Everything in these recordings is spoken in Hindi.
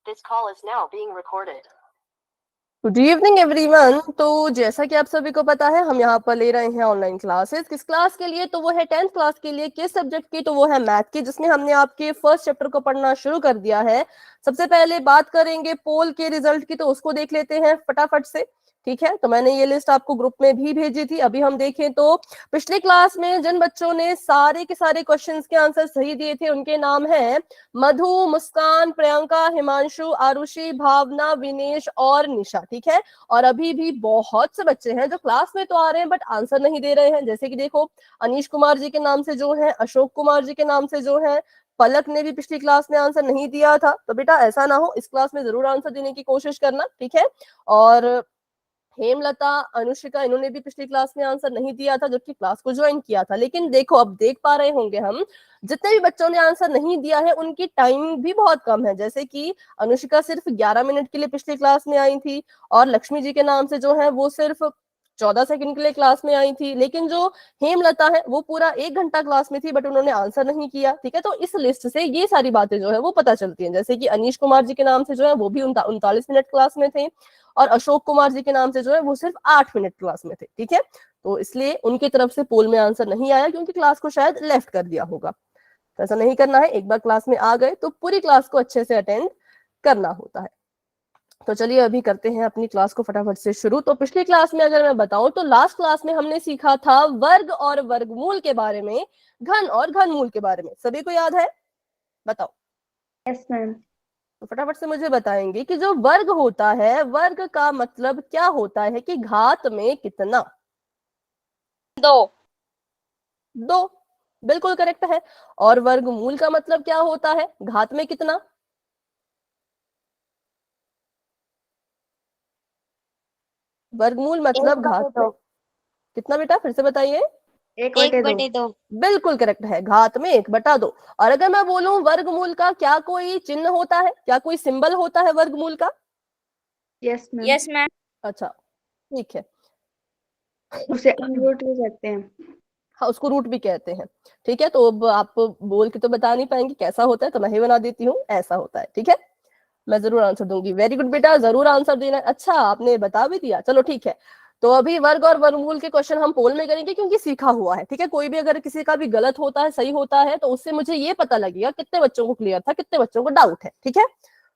This call is now being recorded. Good evening everyone. तो जैसा कि आप सभी को पता है, हम यहाँ पर ले रहे हैं ऑनलाइन क्लासेस। किस क्लास के लिए? तो वो है 10th क्लास के लिए। किस सब्जेक्ट की? तो वो है मैथ की, जिसमें हमने आपके फर्स्ट चैप्टर को पढ़ना शुरू कर दिया है। सबसे पहले बात करेंगे पोल के रिजल्ट की, तो उसको देख लेते हैं फटाफट से। ठीक है, तो मैंने ये लिस्ट आपको ग्रुप में भी भेजी थी। अभी हम देखें तो पिछले क्लास में जिन बच्चों ने सारे के सारे क्वेश्चंस के आंसर सही दिए थे, उनके नाम हैं मधु, मुस्कान, प्रियंका, हिमांशु, आरुषि, भावना, विनेश और निशा। ठीक है, और अभी भी बहुत से बच्चे हैं जो क्लास में तो आ रहे हैं बट आंसर नहीं दे रहे हैं। जैसे कि देखो, अनीश कुमार जी के नाम से जो है, अशोक कुमार जी के नाम से जो है, पलक ने भी पिछली क्लास में आंसर नहीं दिया था। तो बेटा ऐसा ना हो, इस क्लास में जरूर आंसर देने की कोशिश करना। ठीक है, और हेमलता, अनुष्का, इन्होंने भी पिछली क्लास में आंसर नहीं दिया था, जबकि क्लास को ज्वाइन किया था। लेकिन देखो, अब देख पा रहे होंगे हम, जितने भी बच्चों ने आंसर नहीं दिया है उनकी टाइम भी बहुत कम है। जैसे कि अनुष्का सिर्फ 11 मिनट के लिए पिछली क्लास में आई थी, और लक्ष्मी जी के नाम से जो है वो सिर्फ 14 सेकंड के लिए क्लास में आई थी। लेकिन जो हेमलता है वो पूरा 1 घंटा क्लास में थी, बट उन्होंने आंसर नहीं किया। ठीक है, तो इस लिस्ट से ये सारी बातें जो है वो पता चलती हैं। जैसे कि अनीश कुमार जी के नाम से जो है वो भी 39 मिनट क्लास में थे, और अशोक कुमार जी के नाम से जो है वो सिर्फ 8 मिनट क्लास में थे। ठीक है, तो इसलिए उनकी तरफ से पोल में आंसर नहीं आया, क्योंकि क्लास को शायद लेफ्ट कर दिया होगा। तो ऐसा नहीं करना है, एक बार क्लास में आ गए तो पूरी क्लास को अच्छे से अटेंड करना होता है। तो चलिए अभी करते हैं अपनी क्लास को फटाफट से शुरू। तो पिछली क्लास में अगर मैं बताऊं तो लास्ट क्लास में हमने सीखा था वर्ग और वर्गमूल के बारे में, घन और घनमूल के बारे में। सभी को याद है? बताओ। Yes ma'am. तो फटाफट से मुझे बताएंगे कि जो वर्ग होता है, वर्ग का मतलब क्या होता है? कि घात में कितना? 2। 2, बिल्कुल करेक्ट है। और वर्गमूल का मतलब क्या होता है? घात में कितना? वर्गमूल मतलब घात में कितना? बेटा फिर से बताइए। 1/2। बिल्कुल करेक्ट है, घात में 1/2। और अगर मैं बोलूं वर्गमूल का क्या कोई चिन्ह होता है, क्या कोई सिंबल होता है वर्गमूल का? Yes ma'am. Yes ma'am. अच्छा, ठीक है। उसे रूट भी कहते हैं। हाँ, उसको रूट भी कहते हैं। ठीक है, तो अब आप बोल के तो बता नहीं पाएंगे कैसा होता है, तो मैं ही बना देती हूँ, ऐसा होता है। ठीक है, मैं जरूर आंसर दूंगी। वेरी गुड बेटा, जरूर आंसर देना। अच्छा, आपने बता भी दिया, चलो ठीक है। तो अभी वर्ग और वर्गमूल के क्वेश्चन हम पोल में करेंगे, क्योंकि सीखा हुआ है। ठीक है, कोई भी अगर किसी का भी गलत होता है, सही होता है, तो उससे मुझे ये पता लगेगा कितने बच्चों को क्लियर था, कितने बच्चों को डाउट है। ठीक है,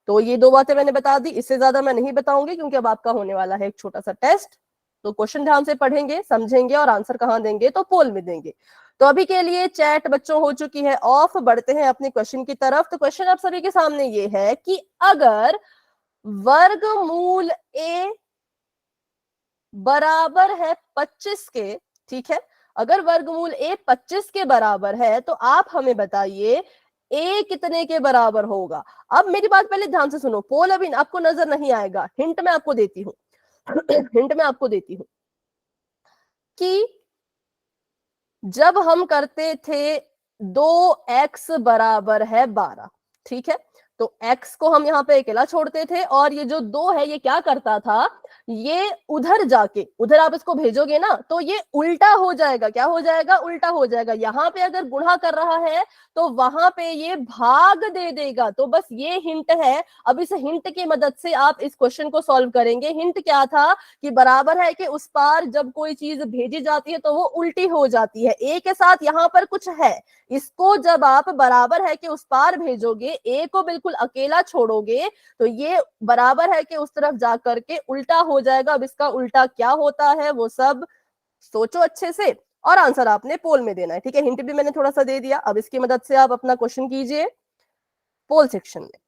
तो ये 2 बातें मैंने बता दी, इससे ज्यादा मैं नहीं बताऊंगी, क्योंकि अब आपका होने वाला है एक छोटा सा टेस्ट। तो क्वेश्चन ध्यान से पढ़ेंगे, समझेंगे, और आंसर कहाँ देंगे? तो पोल में देंगे। तो अभी के लिए चैट बच्चों हो चुकी है ऑफ, बढ़ते हैं अपने क्वेश्चन की तरफ। तो क्वेश्चन आप सभी के सामने ये है कि अगर वर्गमूल ए बराबर है 25 के, ठीक है, अगर वर्गमूल ए 25 के बराबर है, तो आप हमें बताइए ए कितने के बराबर होगा। अब मेरी बात पहले ध्यान से सुनो, पोल अभी आपको नजर नहीं आएगा, हिंट मैं आपको देती हूँ हिंट मैं आपको देती हूँ कि जब हम करते थे 2x बराबर है 12, ठीक है, तो x को हम यहाँ पे अकेला छोड़ते थे, और ये जो 2 है ये क्या करता था, ये उधर जाके, उधर आप इसको भेजोगे ना तो ये उल्टा हो जाएगा। क्या हो जाएगा? उल्टा हो जाएगा। यहाँ पे अगर गुणा कर रहा है तो वहां पे ये भाग दे देगा। तो बस ये हिंट है। अब इस हिंट की मदद से आप इस क्वेश्चन को सॉल्व करेंगे। हिंट क्या था कि बराबर है कि उस पार जब कोई चीज भेजी जाती है तो वो उल्टी हो जाती है। ए के साथ यहाँ पर कुछ है, इसको जब आप बराबर है कि उस पार भेजोगे, ए को बिल्कुल अकेला छोड़ोगे, तो ये बराबर है कि उस तरफ जाकर के उल्टा हो जाएगा। अब इसका उल्टा क्या होता है वो सब सोचो अच्छे से, और आंसर आपने पोल में देना है। ठीक है, हिंट भी मैंने थोड़ा सा दे दिया। अब इसकी मदद से आप अपना क्वेश्चन कीजिए पोल सेक्शन में।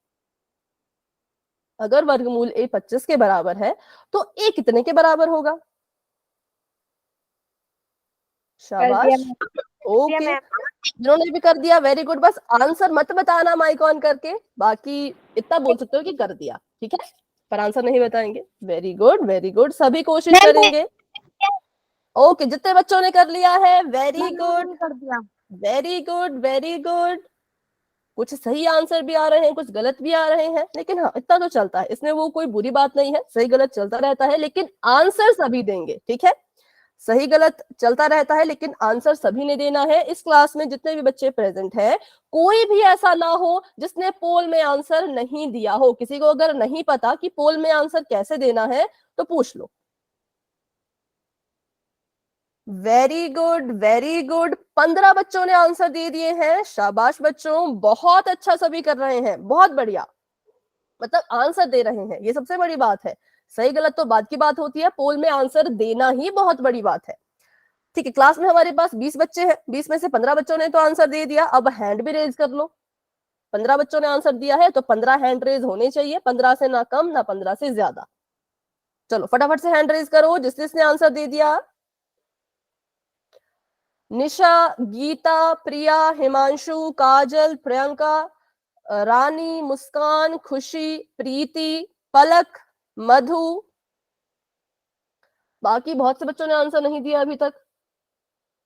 अगर वर्गमूल ए 25 के बराबर है तो ए कितने के बराबर होगा? शाबाश, ओके, जिन्होंने भी कर दिया वेरी गुड। बस आंसर मत बताना माइक ऑन करके, बाकी इतना बोल सकते हो कि कर दिया। ठीक है, पर आंसर नहीं बताएंगे। वेरी गुड, वेरी गुड, सभी कोशिश करेंगे। ओके, जितने बच्चों ने कर लिया है, very good, very good, very good. कुछ सही आंसर भी आ रहे हैं, कुछ गलत भी आ रहे हैं, लेकिन हाँ इतना तो चलता है, इसमें वो कोई बुरी बात नहीं है, सही गलत चलता रहता है, लेकिन आंसर सभी देंगे। ठीक है, सही गलत चलता रहता है, लेकिन आंसर सभी ने देना है। इस क्लास में जितने भी बच्चे प्रेजेंट हैं, कोई भी ऐसा ना हो जिसने पोल में आंसर नहीं दिया हो। किसी को अगर नहीं पता कि पोल में आंसर कैसे देना है तो पूछ लो। Very good, very good. 15 बच्चों ने आंसर दे दिए हैं। शाबाश बच्चों, बहुत अच्छा सभी कर रहे हैं, बहुत बढ़िया। मतलब आंसर दे रहे हैं, ये सबसे बड़ी बात है। सही गलत तो बाद की बात होती है, पोल में आंसर देना ही बहुत बड़ी बात है। ठीक है, क्लास में हमारे पास 20 बच्चे हैं, 20 में से 15 बच्चों ने तो आंसर दे दिया। अब हैंड भी रेज कर लो। 15 बच्चों ने आंसर दिया है तो 15 हैंड रेज होने चाहिए, 15 से ना कम ना 15 से ज्यादा। चलो फटाफट से हैंड रेज करो जिस जिसने आंसर दे दिया। निशा, गीता, प्रिया, हिमांशु, काजल, प्रियंका, रानी, मुस्कान, खुशी, प्रीति, पलक, मधु। बाकी बहुत से बच्चों ने आंसर नहीं दिया अभी तक।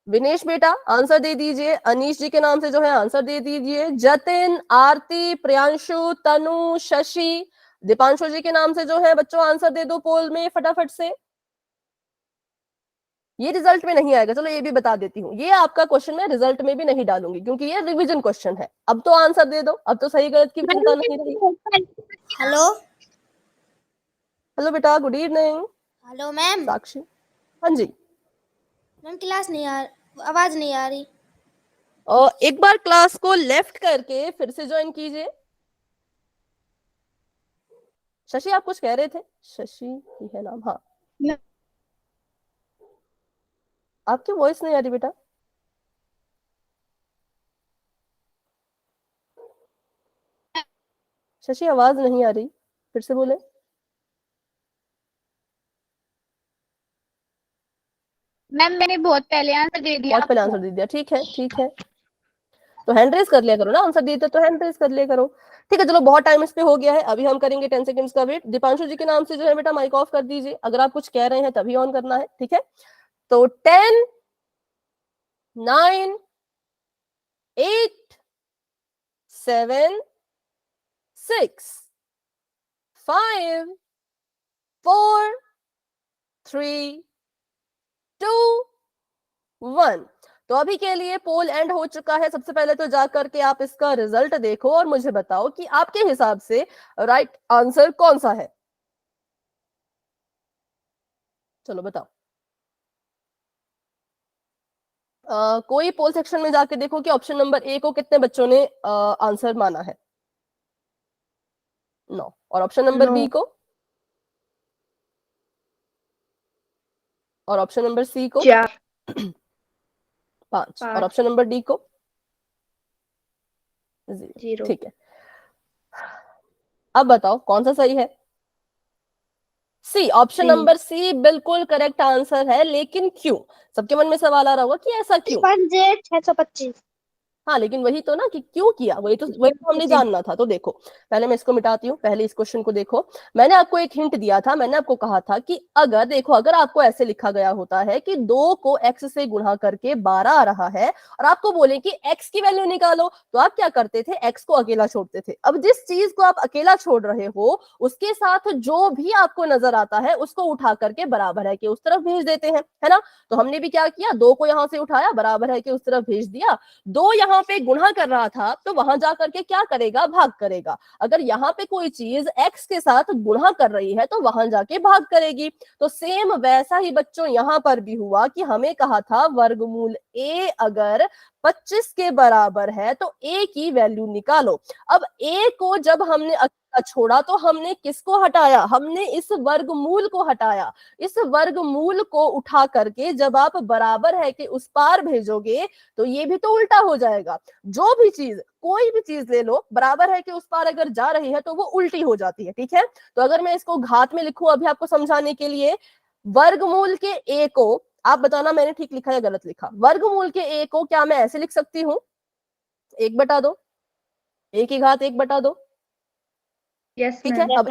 विनेश बेटा आंसर दे दीजिए। अनीश जी के नाम से जो है आंसर दे दीजिए। जतिन, आरती, प्रियांशु, तनु, शशि, दीपांशु जी के नाम से जो है बच्चों आंसर दे दो पोल में फटाफट से। ये रिजल्ट में नहीं आएगा, चलो ये भी बता देती हूँ, ये आपका क्वेश्चन मैं रिजल्ट में भी नहीं डालूंगी क्योंकि ये रिवीजन क्वेश्चन है। अब तो आंसर दे दो, अब तो सही गलत की चिंता नहीं रही। हेलो हेलो बेटा, good evening. Hello ma'am. Sakshi, हाँ जी। मैम क्लास नहीं आ, आवाज नहीं आ रही। और एक बार क्लास को लेफ्ट करके फिर से ज्वाइन कीजिए। शशि आप कुछ कह रहे थे? शशि ही है नाम, हाँ। आपकी वॉइस नहीं आ रही बेटा। शशि आवाज नहीं आ रही, फिर से बोले। मैम मैंने बहुत पहले आंसर दे दिया। बहुत पहले आंसर दे दिया, ठीक है ठीक है। तो हैंड रेज कर लिया करो ना, आंसर देते तो हैंड रेज कर लिया करो। ठीक है चलो, बहुत टाइम इस पे हो गया है, अभी हम करेंगे 10 सेकंड्स का वेट। दीपांशु जी के नाम से जो है बेटा माइक ऑफ कर दीजिए, अगर आप कुछ कह रहे हैं तभी ऑन करना है, ठीक है। तो 10, 9, 8, 7, 6, 5, 4, 3, 2, 1। तो अभी के लिए पोल एंड हो चुका है। सबसे पहले तो जा करके आप इसका रिजल्ट देखो और मुझे बताओ कि आपके हिसाब से राइट आंसर कौन सा है। चलो बताओ। कोई पोल सेक्शन में जाके देखो कि ऑप्शन नंबर ए को कितने बच्चों ने आंसर माना है। 9। और ऑप्शन नंबर बी को, और ऑप्शन नंबर सी को 4। 5। और ऑप्शन नंबर डी को 0। ठीक है, अब बताओ कौन सा सही है। सी, ऑप्शन नंबर सी बिल्कुल करेक्ट आंसर है। लेकिन क्यों? सबके मन में सवाल आ रहा होगा कि ऐसा क्यों। 625। हाँ लेकिन वही तो ना कि क्यों किया, वही तो हमने जानना था। तो देखो पहले मैं इसको मिटाती हूँ, पहले इस क्वेश्चन को देखो। मैंने आपको एक हिंट दिया था, मैंने आपको कहा था कि अगर देखो, अगर आपको ऐसे लिखा गया होता है कि 2 को x से गुणा करके 12 आ रहा है और आपको बोले कि x की वैल्यू निकालो, तो आप क्या करते थे? x को अकेला छोड़ते थे। अब जिस चीज को आप अकेला छोड़ रहे हो उसके साथ जो भी आपको नजर आता है उसको उठा करके बराबर है कि उस तरफ भेज देते हैं, है ना। तो हमने भी क्या किया, 2 को यहां से उठाया, बराबर है कि उस तरफ भेज दिया। 2 यहाँ पे गुणा कर रहा था तो वहां जाकर के क्या करेगा? भाग करेगा। अगर यहाँ पे कोई चीज x के साथ गुणा कर रही है तो वहां जाके भाग करेगी। तो सेम वैसा ही बच्चों यहाँ पर भी हुआ कि हमें कहा था वर्गमूल a अगर 25 के बराबर है तो a की वैल्यू निकालो। अब a को जब हमने छोड़ा तो हमने किसको हटाया? हमने इस वर्गमूल को हटाया। इस वर्गमूल को उठा करके जब आप बराबर है कि उस पार भेजोगे तो ये भी तो उल्टा हो जाएगा। जो भी चीज, कोई भी चीज ले लो, बराबर है कि उस पार अगर जा रही है तो वो उल्टी हो जाती है, ठीक है। तो अगर मैं इसको घात में लिखूं अभी आपको समझाने के लिए, वर्गमूल के a को, आप बताना मैंने ठीक लिखा या गलत लिखा। वर्गमूल के a को क्या मैं ऐसे लिख सकती हूँ? 1/2, a की घात 1/2, ठीक है। अब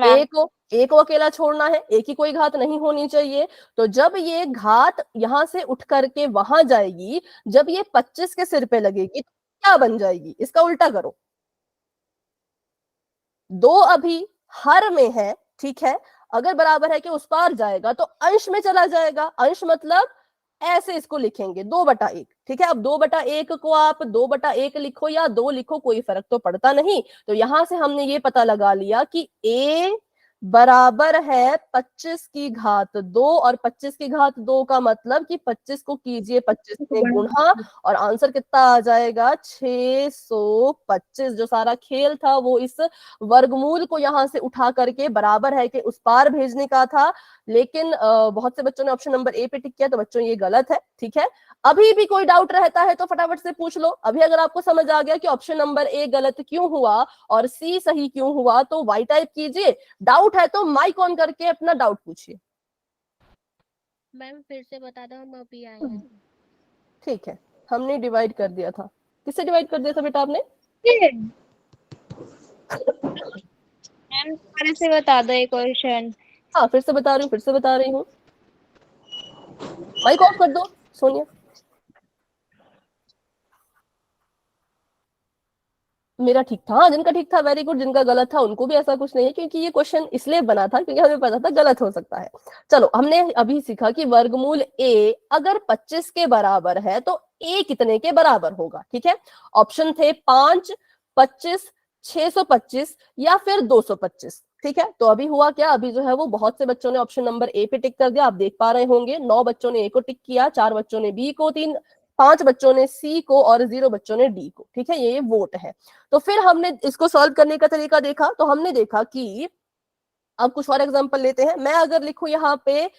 a को अकेला छोड़ना है, a की कोई घात नहीं होनी चाहिए। तो जब ये घात यहां से उठ करके वहां जाएगी, जब ये 25 के सिर पे लगेगी तो क्या बन जाएगी? इसका उल्टा करो। 2 अभी हर में है, ठीक है। अगर बराबर है कि उस पार जाएगा तो अंश में चला जाएगा। अंश मतलब ऐसे इसको लिखेंगे 2/1। ठीक है, अब 2/1 को आप 2/1 लिखो या 2 लिखो, कोई फर्क तो पड़ता नहीं। तो यहां से हमने ये पता लगा लिया कि a बराबर है 25 की घात 2, और 25 की घात 2 का मतलब कि 25 को कीजिए 25 में गुणा, और आंसर कितना आ जाएगा 625। जो सारा खेल था वो इस वर्गमूल को यहां से उठा करके बराबर है कि उस पार भेजने का था, लेकिन बहुत से बच्चों ने ऑप्शन नंबर ए पे टिक किया, तो बच्चों ये गलत है। ठीक है, अभी भी कोई डाउट रहता है तो फटाफट से पूछ लो। अभी अगर आपको समझ आ गया कि ऑप्शन नंबर ए गलत क्यों हुआ और सी सही क्यों हुआ, तो वाई टाइप कीजिए। डाउट है तो माइक ऑन करके अपना डाउट पूछिए। मैम फिर से बता दो, हम अभी आए हैं। ठीक है, हमने डिवाइड कर दिया था। किससे डिवाइड कर दिया था बेटा आपने? मैम दोबारा से बता दो एक क्वेश्चन। हाँ, फिर से बता रही हूँ। माइक ऑफ कर दो सोनिया। मेरा ठीक था, हाँ, जिनका ठीक था वेरी गुड, जिनका गलत था उनको भी ऐसा कुछ नहीं है, क्योंकि ये क्वेश्चन इसलिए बना था क्योंकि हमें पता था गलत हो सकता है। चलो, हमने अभी सीखा कि वर्गमूल a अगर 25 के बराबर है तो a कितने के बराबर होगा। ठीक है, ऑप्शन थे 5, 25, 625 या फिर 225। ठीक है, तो अभी हुआ क्या, अभी जो है वो बहुत से बच्चों ने ऑप्शन नंबर ए पे टिक कर दिया, आप देख पा रहे होंगे। 9 बच्चों ने ए को टिक किया, 4 बच्चों ने बी को, 5 बच्चों ने सी को और 0 बच्चों ने डी को। ठीक है, ये वोट है। तो फिर हमने इसको सॉल्व करने का तरीका देखा, तो हमने देखा कि अब कुछ और एग्जांपल लेते हैं। मैं अगर लिखूं यहाँ पे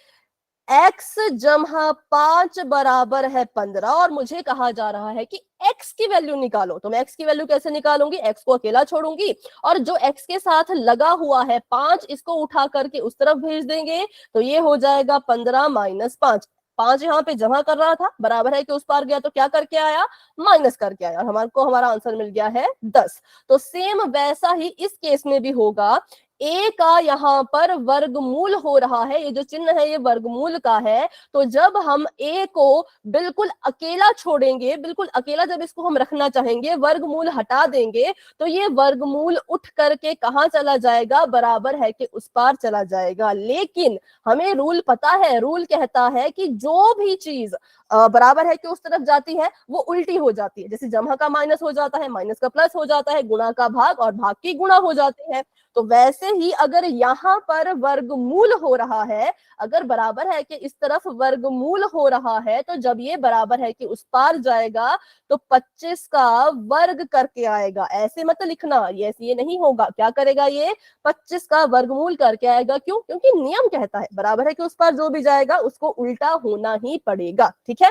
x जमा 5 बराबर है 15, और मुझे कहा जा रहा है कि x की वैल्यू निकालो, तो मैं x की वैल्यू कैसे निकालूंगी? x को अकेला छोड़ूंगी और जो x के साथ लगा हुआ है 5, इसको उठा करके उस तरफ भेज देंगे, तो ये हो जाएगा 15 माइनस 5। 5 यहाँ पे जमा कर रहा था, बराबर है कि उस पार गया तो क्या करके आया? माइनस करके आया, और हमारा आंसर मिल गया है 10। तो सेम वैसा ही इस केस में भी होगा। a का यहाँ पर वर्गमूल हो रहा है, ये जो चिन्ह है ये वर्गमूल का है। तो जब हम a को बिल्कुल अकेला छोड़ेंगे, बिल्कुल अकेला जब इसको हम रखना चाहेंगे, वर्गमूल हटा देंगे, तो ये वर्गमूल उठ करके कहाँ चला जाएगा? बराबर है कि उस पार चला जाएगा। लेकिन हमें रूल पता है, रूल कहता है कि जो भी चीज बराबर है कि उस तरफ जाती है वो उल्टी हो जाती है। जैसे जमा का माइनस हो जाता है, माइनस का प्लस हो जाता है, गुणा का भाग और भाग की गुणा हो जाती है। तो वैसे ही अगर यहाँ पर वर्गमूल हो रहा है, अगर बराबर है कि इस तरफ वर्गमूल हो रहा है, तो जब ये बराबर है कि उस पार जाएगा तो 25 का वर्ग करके आएगा। ऐसे मत लिखना, ये नहीं होगा। क्या करेगा? ये 25 का वर्गमूल करके आएगा। क्यों? क्योंकि नियम कहता है बराबर है कि उस पार जो भी जाएगा उसको उल्टा होना ही पड़ेगा। ठीक है,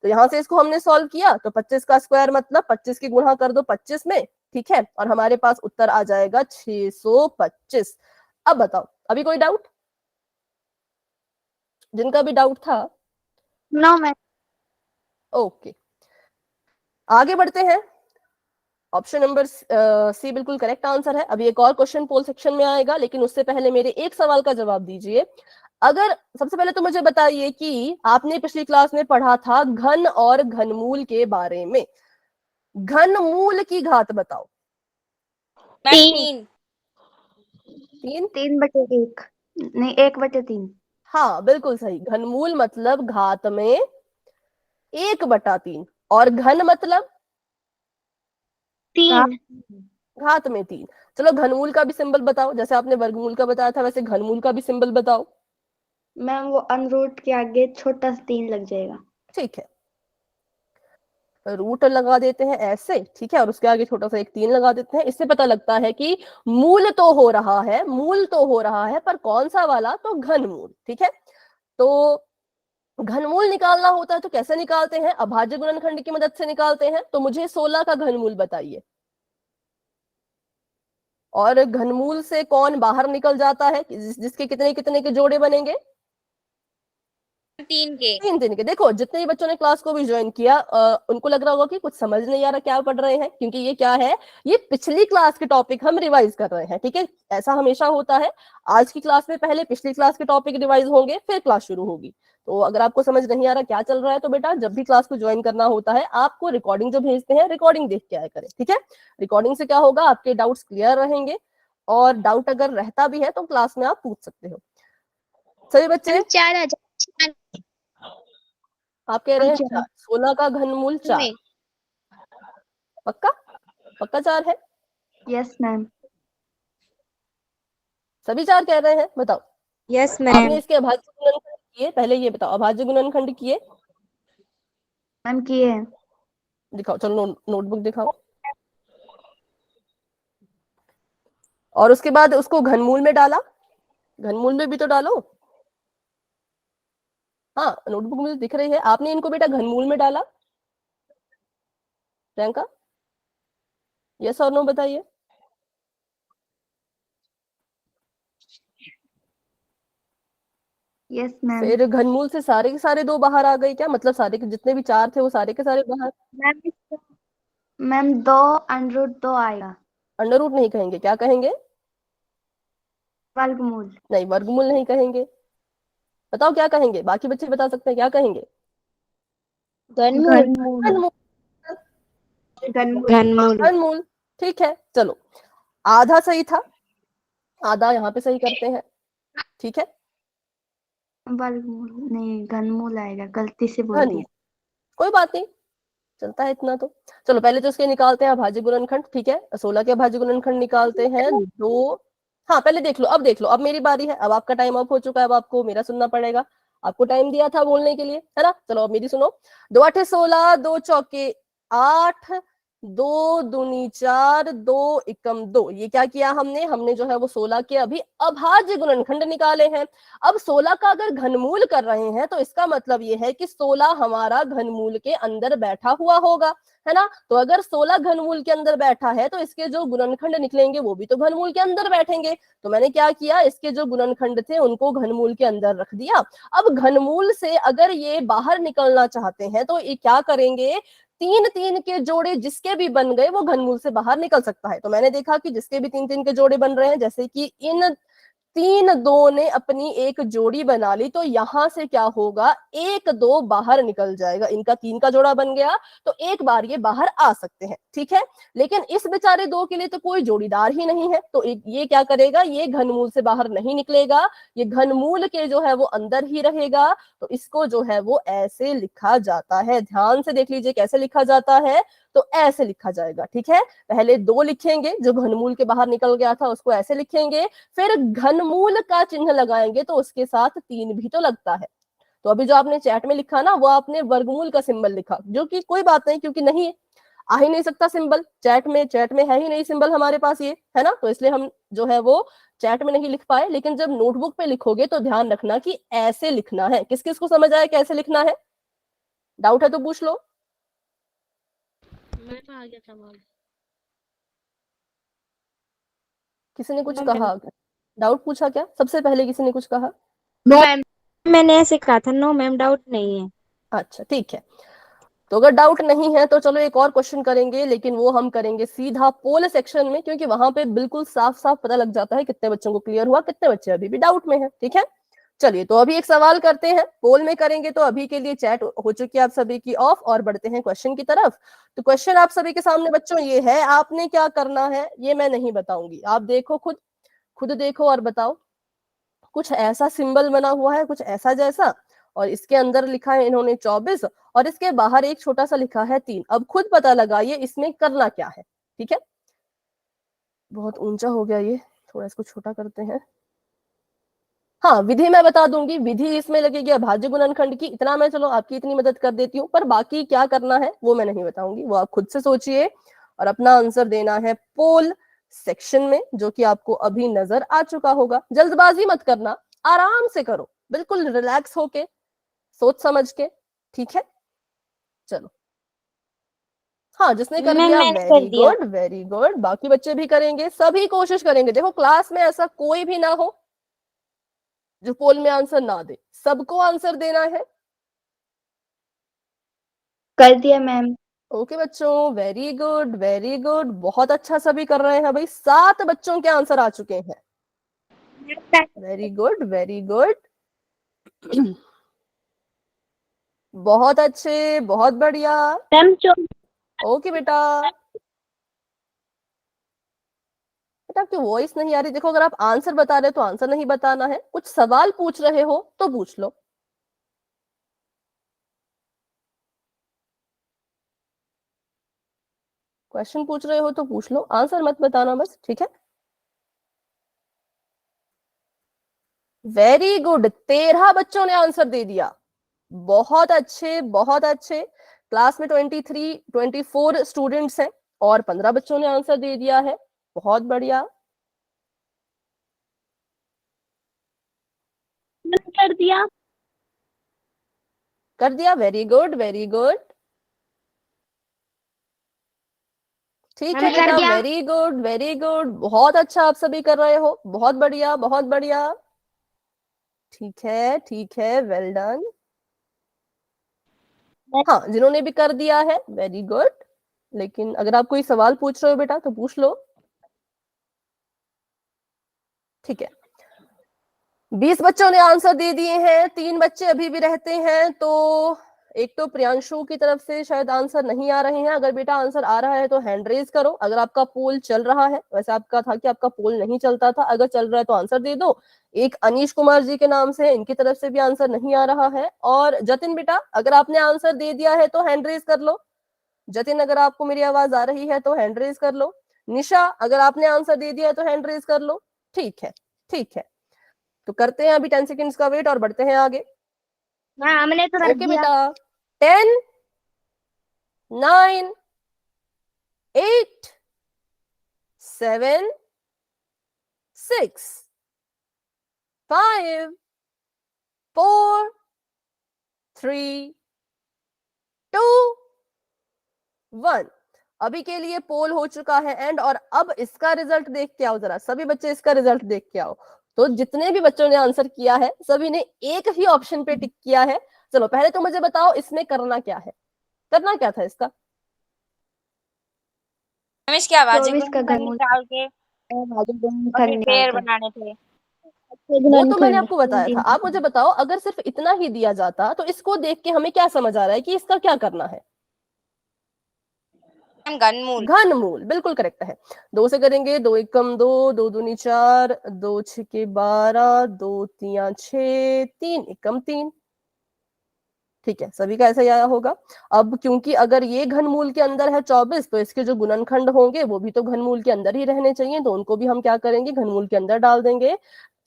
तो यहां से इसको हमने सॉल्व किया, तो 25 का स्क्वायर मतलब 25 की गुणा कर दो 25 में। ठीक है, और हमारे पास उत्तर आ जाएगा 625। अब बताओ, अभी कोई डाउट? जिनका भी डाउट था? No ma'am. ओके, आगे बढ़ते हैं। ऑप्शन नंबर सी बिल्कुल करेक्ट आंसर है। अभी एक और क्वेश्चन पोल सेक्शन में आएगा, लेकिन उससे पहले मेरे एक सवाल का जवाब दीजिए। अगर सबसे पहले तो मुझे बताइए कि आपने पिछली क्लास में पढ़ा था घन और घनमूल के बारे में। घनमूल की घात बताओ। 3। 3। 3/1 नहीं, 1/3। हाँ, बिल्कुल सही। घनमूल मतलब घात में 1/3, और घन मतलब 3। घात में 3। चलो, घनमूल का भी सिंबल बताओ, जैसे आपने वर्गमूल का बताया था वैसे घनमूल का भी सिंबल बताओ। मैम वो अनरूट के आगे छोटा सा 3 लग जाएगा। ठीक है, रूट लगा देते हैं ऐसे। ठीक है, और उसके आगे छोटा सा एक 3 लगा देते हैं। इससे पता लगता है कि मूल तो हो रहा है, मूल तो हो रहा है, पर कौन सा वाला? तो घनमूल। ठीक है, तो घनमूल निकालना होता है तो कैसे निकालते हैं? अभाज्य गुणनखंड की मदद से निकालते हैं। तो मुझे 16 का घनमूल बताइए। और घनमूल से कौन बाहर निकल जाता है, जिसके कितने कितने के जोड़े बनेंगे? 3 के। 3 के। देखो, जितने भी बच्चों ने क्लास को भी ज्वाइन किया उनको लग रहा होगा कि कुछ समझ नहीं आ रहा क्या पढ़ रहे हैं, क्योंकि ये क्या है, ये पिछली क्लास के टॉपिक हम रिवाइज कर रहे हैं। ठीक है, ऐसा हमेशा होता है। आज की क्लास में पहले पिछली क्लास के टॉपिक रिवाइज होंगे, फिर क्लास शुरू होगी। तो अगर आपको समझ नहीं आ रहा क्या चल रहा है, तो बेटा जब भी क्लास को ज्वाइन करना होता है, आपको रिकॉर्डिंग जो भेजते हैं, रिकॉर्डिंग देख के आया करें। ठीक है, रिकॉर्डिंग से क्या होगा, आपके डाउट्स क्लियर रहेंगे, और डाउट अगर रहता भी है तो क्लास में आप पूछ सकते हो। सभी बच्चे? 4000। आप कह रहे हैं चार। 4। 16 का घनमूल 4। में पक्का? पक्का 4 है? Yes ma'am. सभी 4 कह रहे हैं? बताओ। यस आपने मैम। इसके अभाज्य गुणनखंड किए? पहले ये बताओ, अभाज्य गुणनखंड किए? मैम किए हैं। दिखाओ, चलो नोटबुक दिखाओ। और उसके बाद उसको घनमूल में डाला? घनमूल में भी तो डालो। हाँ, नोटबुक मुझे दिख रही है। आपने इनको बेटा घनमूल में डाला? प्रियंका, यस और नो बताइए। Yes ma'am. फिर घनमूल से सारे के सारे 2 बाहर आ गए क्या? मतलब सारे के जितने भी 4 थे वो सारे के सारे बाहर? मैम 2 √2 आएगा। अंडर रूट नहीं कहेंगे, क्या कहेंगे? वर्गमूल। नहीं, वर्गमूल नहीं कहेंगे। बताओ क्या कहेंगे? बाकी बच्चे बता सकते हैं, क्या कहेंगे? घनमूल। घनमूल। घनमूल। घनमूल। घनमूल। घनमूल। ठीक है, चलो। आधा सही था, आधा यहाँ पे सही करते हैं। ठीक है, वर्गमूल नहीं, घनमूल आएगा, गलती से बोल घनमूल। दिया। कोई बात नहीं, चलता है इतना तो। चलो पहले तो इसके निकालते हैं अभाज्य गुणनखंड। ठीक है, 16 के अभाज्य गुणनखंड निकालते हैं 2। हाँ, पहले देख लो, अब देख लो, अब मेरी बारी है। अब आपका टाइम अप हो चुका है, अब आपको मेरा सुनना पड़ेगा। आपको टाइम दिया था बोलने के लिए, है ना? चलो अब मेरी सुनो। 2 8 16, 2 चौके 8, 2 दूनी 4, 2 एकम 2। ये क्या किया हमने? हमने जो है वो 16 के अभी अभाज्य गुणनखंड निकाले हैं। अब 16 का अगर घनमूल कर रहे हैं तो इसका मतलब ये है कि 16 हमारा घनमूल के अंदर बैठा हुआ होगा, है ना? तो अगर 16 घनमूल के अंदर बैठा है तो इसके जो गुणनखंड निकलेंगे वो भी तो घनमूल के अंदर बैठेंगे। तो मैंने क्या किया, इसके जो गुणनखंड थे उनको घनमूल के अंदर रख दिया। अब घनमूल से अगर ये बाहर निकलना चाहते हैं तो ये क्या करेंगे? 3 3 के जोड़े जिसके भी बन गए वो घनमूल से बाहर निकल सकता है। तो मैंने देखा कि जिसके भी 3 3 के जोड़े बन रहे हैं, जैसे कि इन 3 2 ने अपनी एक जोड़ी बना ली, तो यहां से क्या होगा? 1 2 बाहर निकल जाएगा। इनका 3 का जोड़ा बन गया तो एक बार ये बाहर आ सकते हैं। ठीक है, लेकिन इस बेचारे 2 के लिए तो कोई जोड़ीदार ही नहीं है, तो ये क्या करेगा? ये घनमूल से बाहर नहीं निकलेगा, ये घनमूल के जो है वो अंदर ही रहेगा। तो इसको जो है वो ऐसे लिखा जाता है। ध्यान से देख लीजिए कैसे लिखा जाता है। तो ऐसे लिखा जाएगा। ठीक है, पहले 2 लिखेंगे, जो घनमूल के बाहर निकल गया था उसको ऐसे लिखेंगे, फिर घनमूल का चिन्ह लगाएंगे तो उसके साथ 3 भी तो लगता है। तो अभी जो आपने चैट में लिखा ना, वो आपने वर्गमूल का सिंबल लिखा, जो कि कोई बात नहीं, क्योंकि नहीं आ ही नहीं सकता सिंबल चैट में है ही नहीं सिंबल हमारे पास, ये है ना? तो इसलिए हम जो है वो चैट में नहीं लिख पाए। लेकिन जब नोटबुक पे लिखोगे तो ध्यान रखना कि ऐसे लिखना है। किस किस को समझ आया कैसे लिखना है? डाउट है तो पूछ लो। मैम आ गया सवाल। किसी ने कुछ कहा? डाउट पूछा क्या सबसे पहले? किसी ने कुछ कहा? मैम मैंने ऐसे कहा था, नो मैम डाउट नहीं है। अच्छा ठीक है, तो अगर डाउट नहीं है तो चलो एक और क्वेश्चन करेंगे, लेकिन वो हम करेंगे सीधा पोल सेक्शन में, क्योंकि वहां पे बिल्कुल साफ साफ पता लग जाता है कितने बच्चों को क्लियर हुआ, कितने बच्चे अभी भी डाउट में हैं। ठीक है, चलिए तो अभी एक सवाल करते हैं, पोल में करेंगे। तो अभी के लिए चैट हो चुकी है आप सभी की ऑफ, और बढ़ते हैं क्वेश्चन की तरफ। तो क्वेश्चन आप सभी के सामने बच्चों ये है, आपने क्या करना है ये मैं नहीं बताऊंगी, आप देखो, खुद खुद देखो और बताओ। कुछ ऐसा सिंबल बना हुआ है, कुछ ऐसा जैसा, और इसके अंदर लिखा है इन्होंने 24, और इसके बाहर एक छोटा सा लिखा है 3। अब खुद पता लगाइए इसमें करना क्या है। ठीक है, बहुत ऊंचा हो गया ये, थोड़ा इसको छोटा करते हैं। हाँ, विधि मैं बता दूंगी, विधि इसमें लगेगी अभाज्य गुणनखंड की, इतना मैं चलो आपकी इतनी मदद कर देती हूँ, पर बाकी क्या करना है वो मैं नहीं बताऊंगी, वो आप खुद से सोचिए और अपना आंसर देना है पोल सेक्शन में, जो कि आपको अभी नजर आ चुका होगा। जल्दबाजी मत करना, आराम से करो, बिल्कुल रिलैक्स होके, सोच समझ के। ठीक है, चलो। हाँ, जिसने कर मैम लिया मैंने कर वेरी दिया। गुड वेरी गुड, बाकी बच्चे भी करेंगे, सभी कोशिश करेंगे। देखो क्लास में ऐसा कोई भी ना हो जो पोल में आंसर ना दे, सबको आंसर देना है। कर दिया मैम। ओके बच्चों, वेरी गुड, बहुत अच्छा सभी कर रहे हैं भाई। 7 बच्चों के आंसर आ चुके हैं। वेरी गुड बहुत अच्छे, बहुत बढ़िया। मैम ओके बेटा, बेटा आपकी वॉइस नहीं आ रही। देखो, अगर आप आंसर बता रहे हो तो आंसर नहीं बताना है, कुछ सवाल पूछ रहे हो तो पूछ लो। क्वेश्चन पूछ रहे हो तो पूछ लो, आंसर मत बताना बस, ठीक है। वेरी गुड, 13 बच्चों ने आंसर दे दिया। बहुत अच्छे, बहुत अच्छे। क्लास में 24 स्टूडेंट्स हैं और 15 बच्चों ने आंसर दे दिया है। बहुत बढ़िया। कर दिया। कर दिया, वेरी गुड, वेरी गुड। ठीक है मैंने कर बेटा, दिया। वेरी गुड, वेरी गुड, बहुत अच्छा आप सभी कर रहे हो, बहुत बढ़िया, बहुत बढ़िया। ठीक है, ठीक है, वेल डन। हाँ, जिन्होंने भी कर दिया है, वेरी गुड। लेकिन अगर आप कोई सवाल पूछ रहे हो बेटा तो पूछ लो। ठीक है, 20 बच्चों ने आंसर दे दिए हैं, 3 बच्चे अभी भी रहते हैं। तो एक तो प्रियांशु की तरफ से शायद आंसर नहीं आ रहे हैं। अगर बेटा आंसर आ रहा है तो हैंड रेज करो, अगर आपका पोल चल रहा है। वैसे आपका था कि आपका पोल नहीं चलता था, अगर चल रहा है तो आंसर दे दो। एक अनीश कुमार जी के नाम से, इनकी तरफ से भी आंसर नहीं आ रहा है। और जतिन बेटा, अगर आपने आंसर दे दिया है तो हैंड रेज कर लो। जतिन, अगर आपको मेरी आवाज आ रही है तो हैंड रेज कर लो। निशा, अगर आपने आंसर दे दिया है तो हैंड रेज कर लो। ठीक है, ठीक है। तो करते हैं अभी 10 सेकेंड्स का वेट और बढ़ते हैं आगे। हाँ, हमने तो कर ओके दिया। बेटा, 10, 9, 8, 7, 6, 5, 4, 3, 2, 1। अभी के लिए पोल हो चुका है एंड, और अब इसका रिजल्ट देख के आओ जरा, सभी बच्चे इसका रिजल्ट देख के आओ। तो जितने भी बच्चों ने आंसर किया है सभी ने एक ही ऑप्शन पे टिक किया है। चलो पहले तो मुझे बताओ इसमें करना क्या है, करना क्या था इसका। हम इसकी आवाजें 24 का गुणनखंड घनमूल निकाल के और फिर पेड़ निकालकर। बनाने थे। वो तो मैंने आपको बताया था। आप मुझे बताओ, अगर सिर्फ इतना ही दिया जाता तो इसको देख के हमें क्या समझ आ रहा है कि इसका क्या करना है। हम घनमूल। घनमूल, बिल्कुल करेक्ट है। 2 से करेंगे, 2 एकम 2, 2 दूनी 4, 2 छिके 12, 2 तिया 6, 3 एकम 3। ठीक है, सभी का ऐसा ही आया होगा। अब क्योंकि अगर ये घनमूल के अंदर है 24, तो इसके जो गुणनखंड होंगे वो भी तो घनमूल के अंदर ही रहने चाहिए, तो उनको भी हम क्या करेंगे, घनमूल के अंदर डाल देंगे।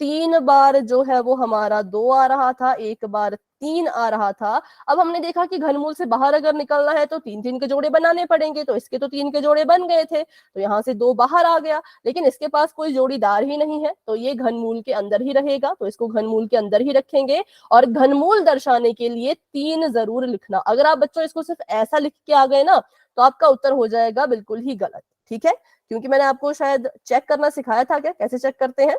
3 बार जो है वो हमारा 2 आ रहा था, 1 बार 3 आ रहा था। अब हमने देखा कि घनमूल से बाहर अगर निकलना है तो 3 3 के जोड़े बनाने पड़ेंगे, तो इसके तो 3 के जोड़े बन गए थे, तो यहाँ से 2 बाहर आ गया। लेकिन इसके पास कोई जोड़ीदार ही नहीं है, तो ये घनमूल के अंदर ही रहेगा, तो इसको घनमूल के अंदर ही रखेंगे। और घनमूल दर्शाने के लिए 3 जरूर लिखना। अगर आप बच्चों इसको सिर्फ ऐसा लिख के आ गए ना तो आपका उत्तर हो जाएगा बिल्कुल ही गलत, ठीक है। क्योंकि मैंने आपको शायद चेक करना सिखाया था, क्या कैसे चेक करते हैं।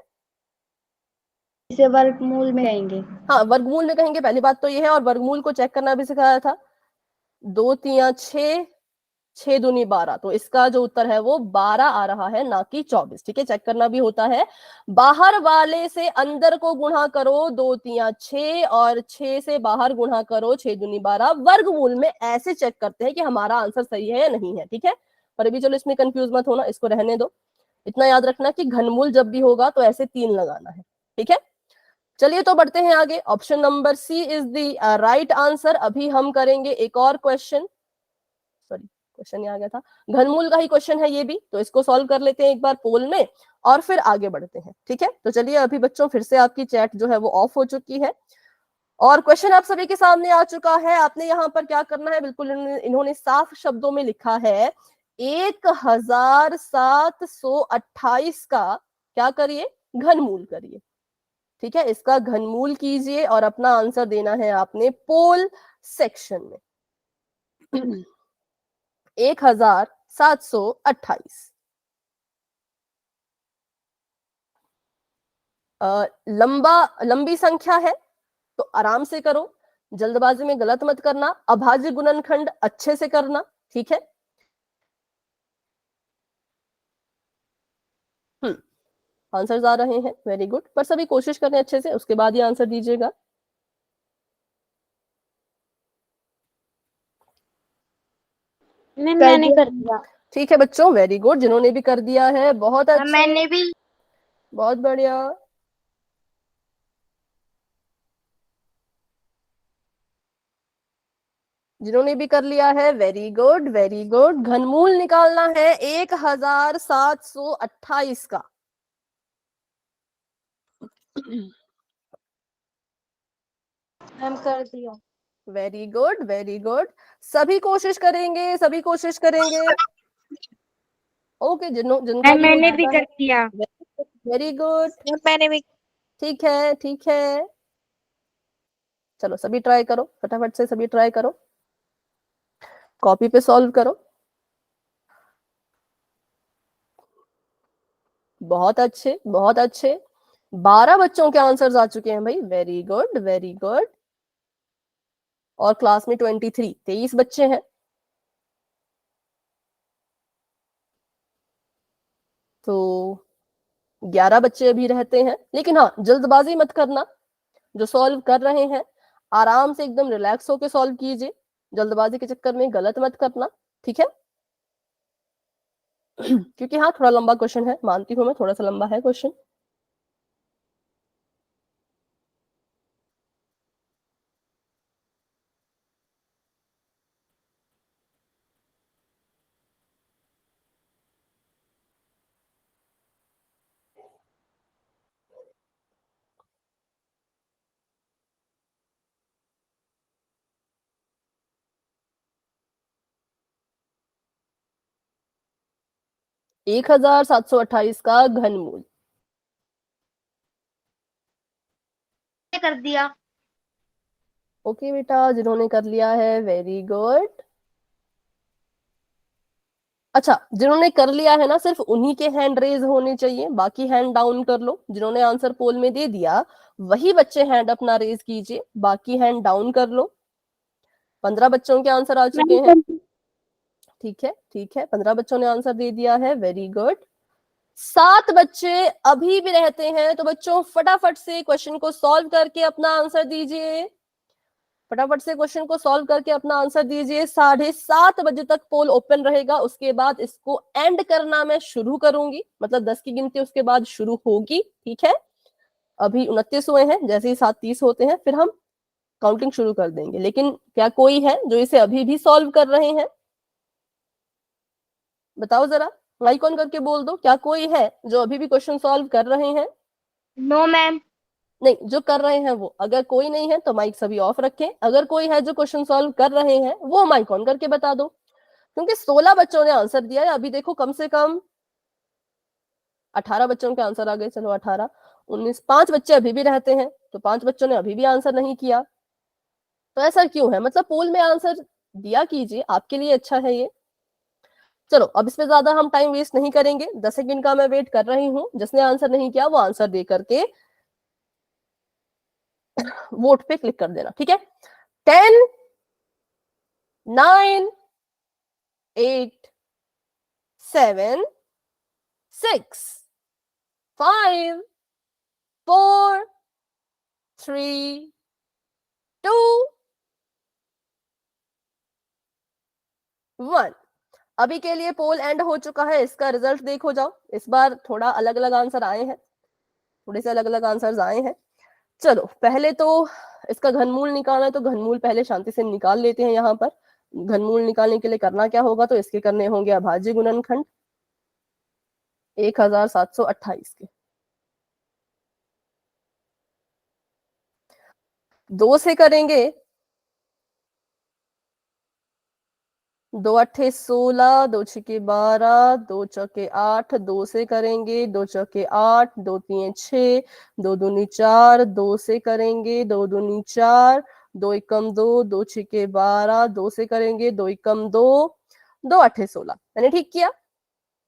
इसे वर्गमूल में कहेंगे। हाँ, वर्गमूल में कहेंगे, पहली बात तो ये है, और वर्गमूल को चेक करना भी सिखाया था। 2 तिया 6, 6 दूनी 12, तो इसका जो उत्तर है वो 12 आ रहा है, ना कि 24। ठीक है, चेक करना भी होता है। बाहर वाले से अंदर को गुणा करो, 2 तिया 6, और 6 से बाहर गुणा करो, 6 दूनी 12। वर्गमूल में ऐसे चेक करते हैं कि हमारा आंसर सही है या नहीं है, ठीक है। पर अभी चलो इसमें कंफ्यूज मत होना, इसको रहने दो। इतना याद रखना कि घनमूल जब भी होगा तो ऐसे 3 लगाना है, ठीक है। चलिए तो बढ़ते हैं आगे। Option number C is the right answer. अभी हम करेंगे एक और क्वेश्चन, सॉरी क्वेश्चन ही आ गया था, घनमूल का ही क्वेश्चन है ये भी, तो इसको सॉल्व कर लेते हैं एक बार पोल में और फिर आगे बढ़ते हैं, ठीक है। तो चलिए, अभी बच्चों फिर से आपकी चैट जो है वो ऑफ हो चुकी है और क्वेश्चन आप सभी के सामने आ चुका है। आपने यहाँ पर क्या करना है, बिल्कुल इन्होंने साफ शब्दों में लिखा है 1728 का क्या करिए, घनमूल करिए, ठीक है। इसका घनमूल कीजिए और अपना आंसर देना है आपने पोल सेक्शन में। 1728 लंबी संख्या है तो आराम से करो, जल्दबाजी में गलत मत करना, अभाज्य गुणनखंड अच्छे से करना, ठीक है। आंसर्स आ रहे हैं, वेरी गुड, पर सभी कोशिश करें अच्छे से, उसके बाद ही आंसर दीजिएगा। मैंने कर दिया। ठीक है बच्चों, वेरी गुड, जिन्होंने भी कर दिया है बहुत अच्छे, मैंने भी। बहुत बढ़िया। जिन्होंने भी कर लिया है वेरी गुड वेरी गुड। घनमूल निकालना है 1728 का। मैम कर दिया। Very good very good. सभी कोशिश करेंगे, सभी कोशिश करेंगे। ओके, जिनका भी हो मैंने भी जाता कर दिया। है वेरी गुड। मैंने भी। ठीक है ठीक है, चलो सभी ट्राई करो, फटाफट से सभी ट्राई करो, कॉपी पे सॉल्व करो। बहुत अच्छे बहुत अच्छे। 12 बच्चों के आंसर्स आ चुके हैं भाई, वेरी गुड वेरी गुड। और क्लास में 23 बच्चे हैं। तो 11 बच्चे अभी रहते हैं, लेकिन हाँ जल्दबाजी मत करना। जो सॉल्व कर रहे हैं आराम से एकदम रिलैक्स होके सॉल्व कीजिए, जल्दबाजी के चक्कर में गलत मत करना, ठीक है। क्योंकि हाँ थोड़ा लंबा क्वेश्चन है, मानती हूँ मैं, थोड़ा सा लंबा है क्वेश्चन। एक 1728 का घनमूल। कर दिया। ओके बेटा, जिन्होंने कर लिया है वेरी गुड। अच्छा, जिन्होंने कर लिया है ना सिर्फ उन्हीं के हैंड रेज होने चाहिए, बाकी हैंड डाउन कर लो। जिन्होंने आंसर पोल में दे दिया वही बच्चे हैंड अपना रेज कीजिए, बाकी हैंड डाउन कर लो। 15 बच्चों के आंसर आ चुके हैं। ठीक है ठीक है, 15 बच्चों ने आंसर दे दिया है, वेरी गुड। 7 बच्चे अभी भी रहते हैं, तो बच्चों फटाफट से क्वेश्चन को सॉल्व करके अपना आंसर दीजिए, फटाफट से क्वेश्चन को सॉल्व करके अपना आंसर दीजिए। 7:30 बजे तक पोल ओपन रहेगा, उसके बाद इसको एंड करना मैं शुरू करूंगी, मतलब 10 की गिनती उसके बाद शुरू होगी, ठीक है। अभी 29 हुए हैं, जैसे ही 7:30 होते हैं फिर हम काउंटिंग शुरू कर देंगे। लेकिन क्या कोई है जो इसे अभी भी सॉल्व कर रहे हैं? बताओ जरा, माइक ऑन करके बोल दो, क्या कोई है जो अभी भी क्वेश्चन सॉल्व कर रहे हैं? No ma'am. नहीं, जो कर रहे हैं वो। अगर कोई नहीं है तो माइक सभी ऑफ रखें, अगर कोई है जो क्वेश्चन सॉल्व कर रहे हैं वो माइक ऑन करके बता दो। क्योंकि 16 बच्चों ने आंसर दिया है, अभी देखो कम से कम 18 बच्चों के आंसर आ गए। चलो 18, 19, 5 बच्चे अभी भी रहते हैं, तो 5 बच्चों ने अभी भी आंसर नहीं किया। तो ऐसा क्यों है? मतलब पोल में आंसर दिया कीजिए, आपके लिए अच्छा है ये। चलो अब इसमें ज्यादा हम टाइम वेस्ट नहीं करेंगे, 10 सेकंड का मैं वेट कर रही हूँ। जिसने आंसर नहीं किया वो आंसर दे करके वोट पे क्लिक कर देना, ठीक है। 10, 9, 8, 7, 6, 5, 4, 3, 2, 1। अभी के लिए पोल एंड हो चुका है, इसका रिजल्ट देखो जाओ। इस बार थोड़ा अलग अलग आंसर आए हैं, थोड़े से अलग अलग आंसर्स आए हैं। चलो पहले तो इसका घनमूल निकालना है, तो घनमूल पहले शांति से निकाल लेते हैं। यहाँ पर घनमूल निकालने के लिए करना क्या होगा, तो इसके करने होंगे अभाज्य गुणनखंड 1728 के। 2 से करेंगे, 2 अट्ठे 16, 2 छिके 12, 2 चौके 8, 2 से करेंगे, 2 चौके 8, 2 तिये 6, 2 दूनी 4, 2 से करेंगे, 2 दूनी 4, 2 एकम 2, 2 छिके 12, 2 से करेंगे, 2 एकम 2, 2 अट्ठे 16। मैंने ठीक किया?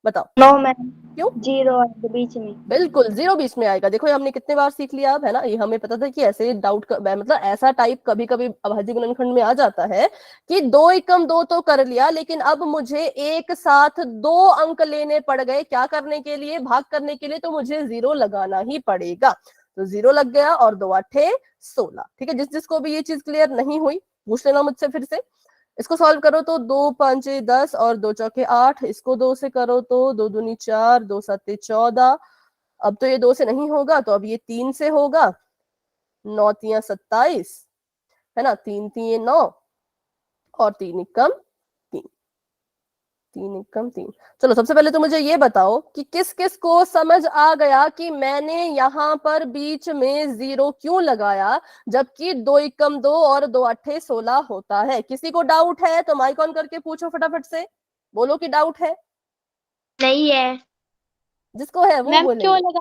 बताओ। No ma'am. क्यों? 0 है बीच में। बिल्कुल 0 बीच में आएगा। देखो हमने कितने बार सीख लिया अब, है ना। ये हमें पता था कि ऐसे डाउट मतलब ऐसा टाइप कभी कभी अभाज्य गुणनखंड में आ जाता है कि 2 एकम 2 तो कर लिया, लेकिन अब मुझे एक साथ 2 अंक लेने पड़ गए। क्या करने के लिए? भाग करने के लिए, तो मुझे 0 लगाना ही पड़ेगा। तो 0 लग गया और 2 अट्ठे 16। ठीक है, जिसको भी ये चीज क्लियर नहीं हुई पूछ लेना मुझसे फिर से। इसको सॉल्व करो तो 2 पंचे 10 और 2 चौके 8, इसको 2 से करो तो 2 दूनी 4, 2 सत्ते 14। अब तो ये 2 से नहीं होगा, तो अब ये 3 से होगा। 9 तिया 27, है ना, 3 तिये 9 और 3 एकम 3, 3 एकम 3। चलो सबसे पहले तो मुझे ये बताओ कि किस किस को समझ आ गया कि मैंने यहाँ पर बीच में 0 क्यों लगाया, जबकि 2 एकम 2 और 2 अट्ठे 16 होता है। किसी को डाउट है तो माइक ऑन करके पूछो फटाफट से, बोलो कि डाउट है। नहीं है जिसको है वो मैम, बोले। क्यों लगा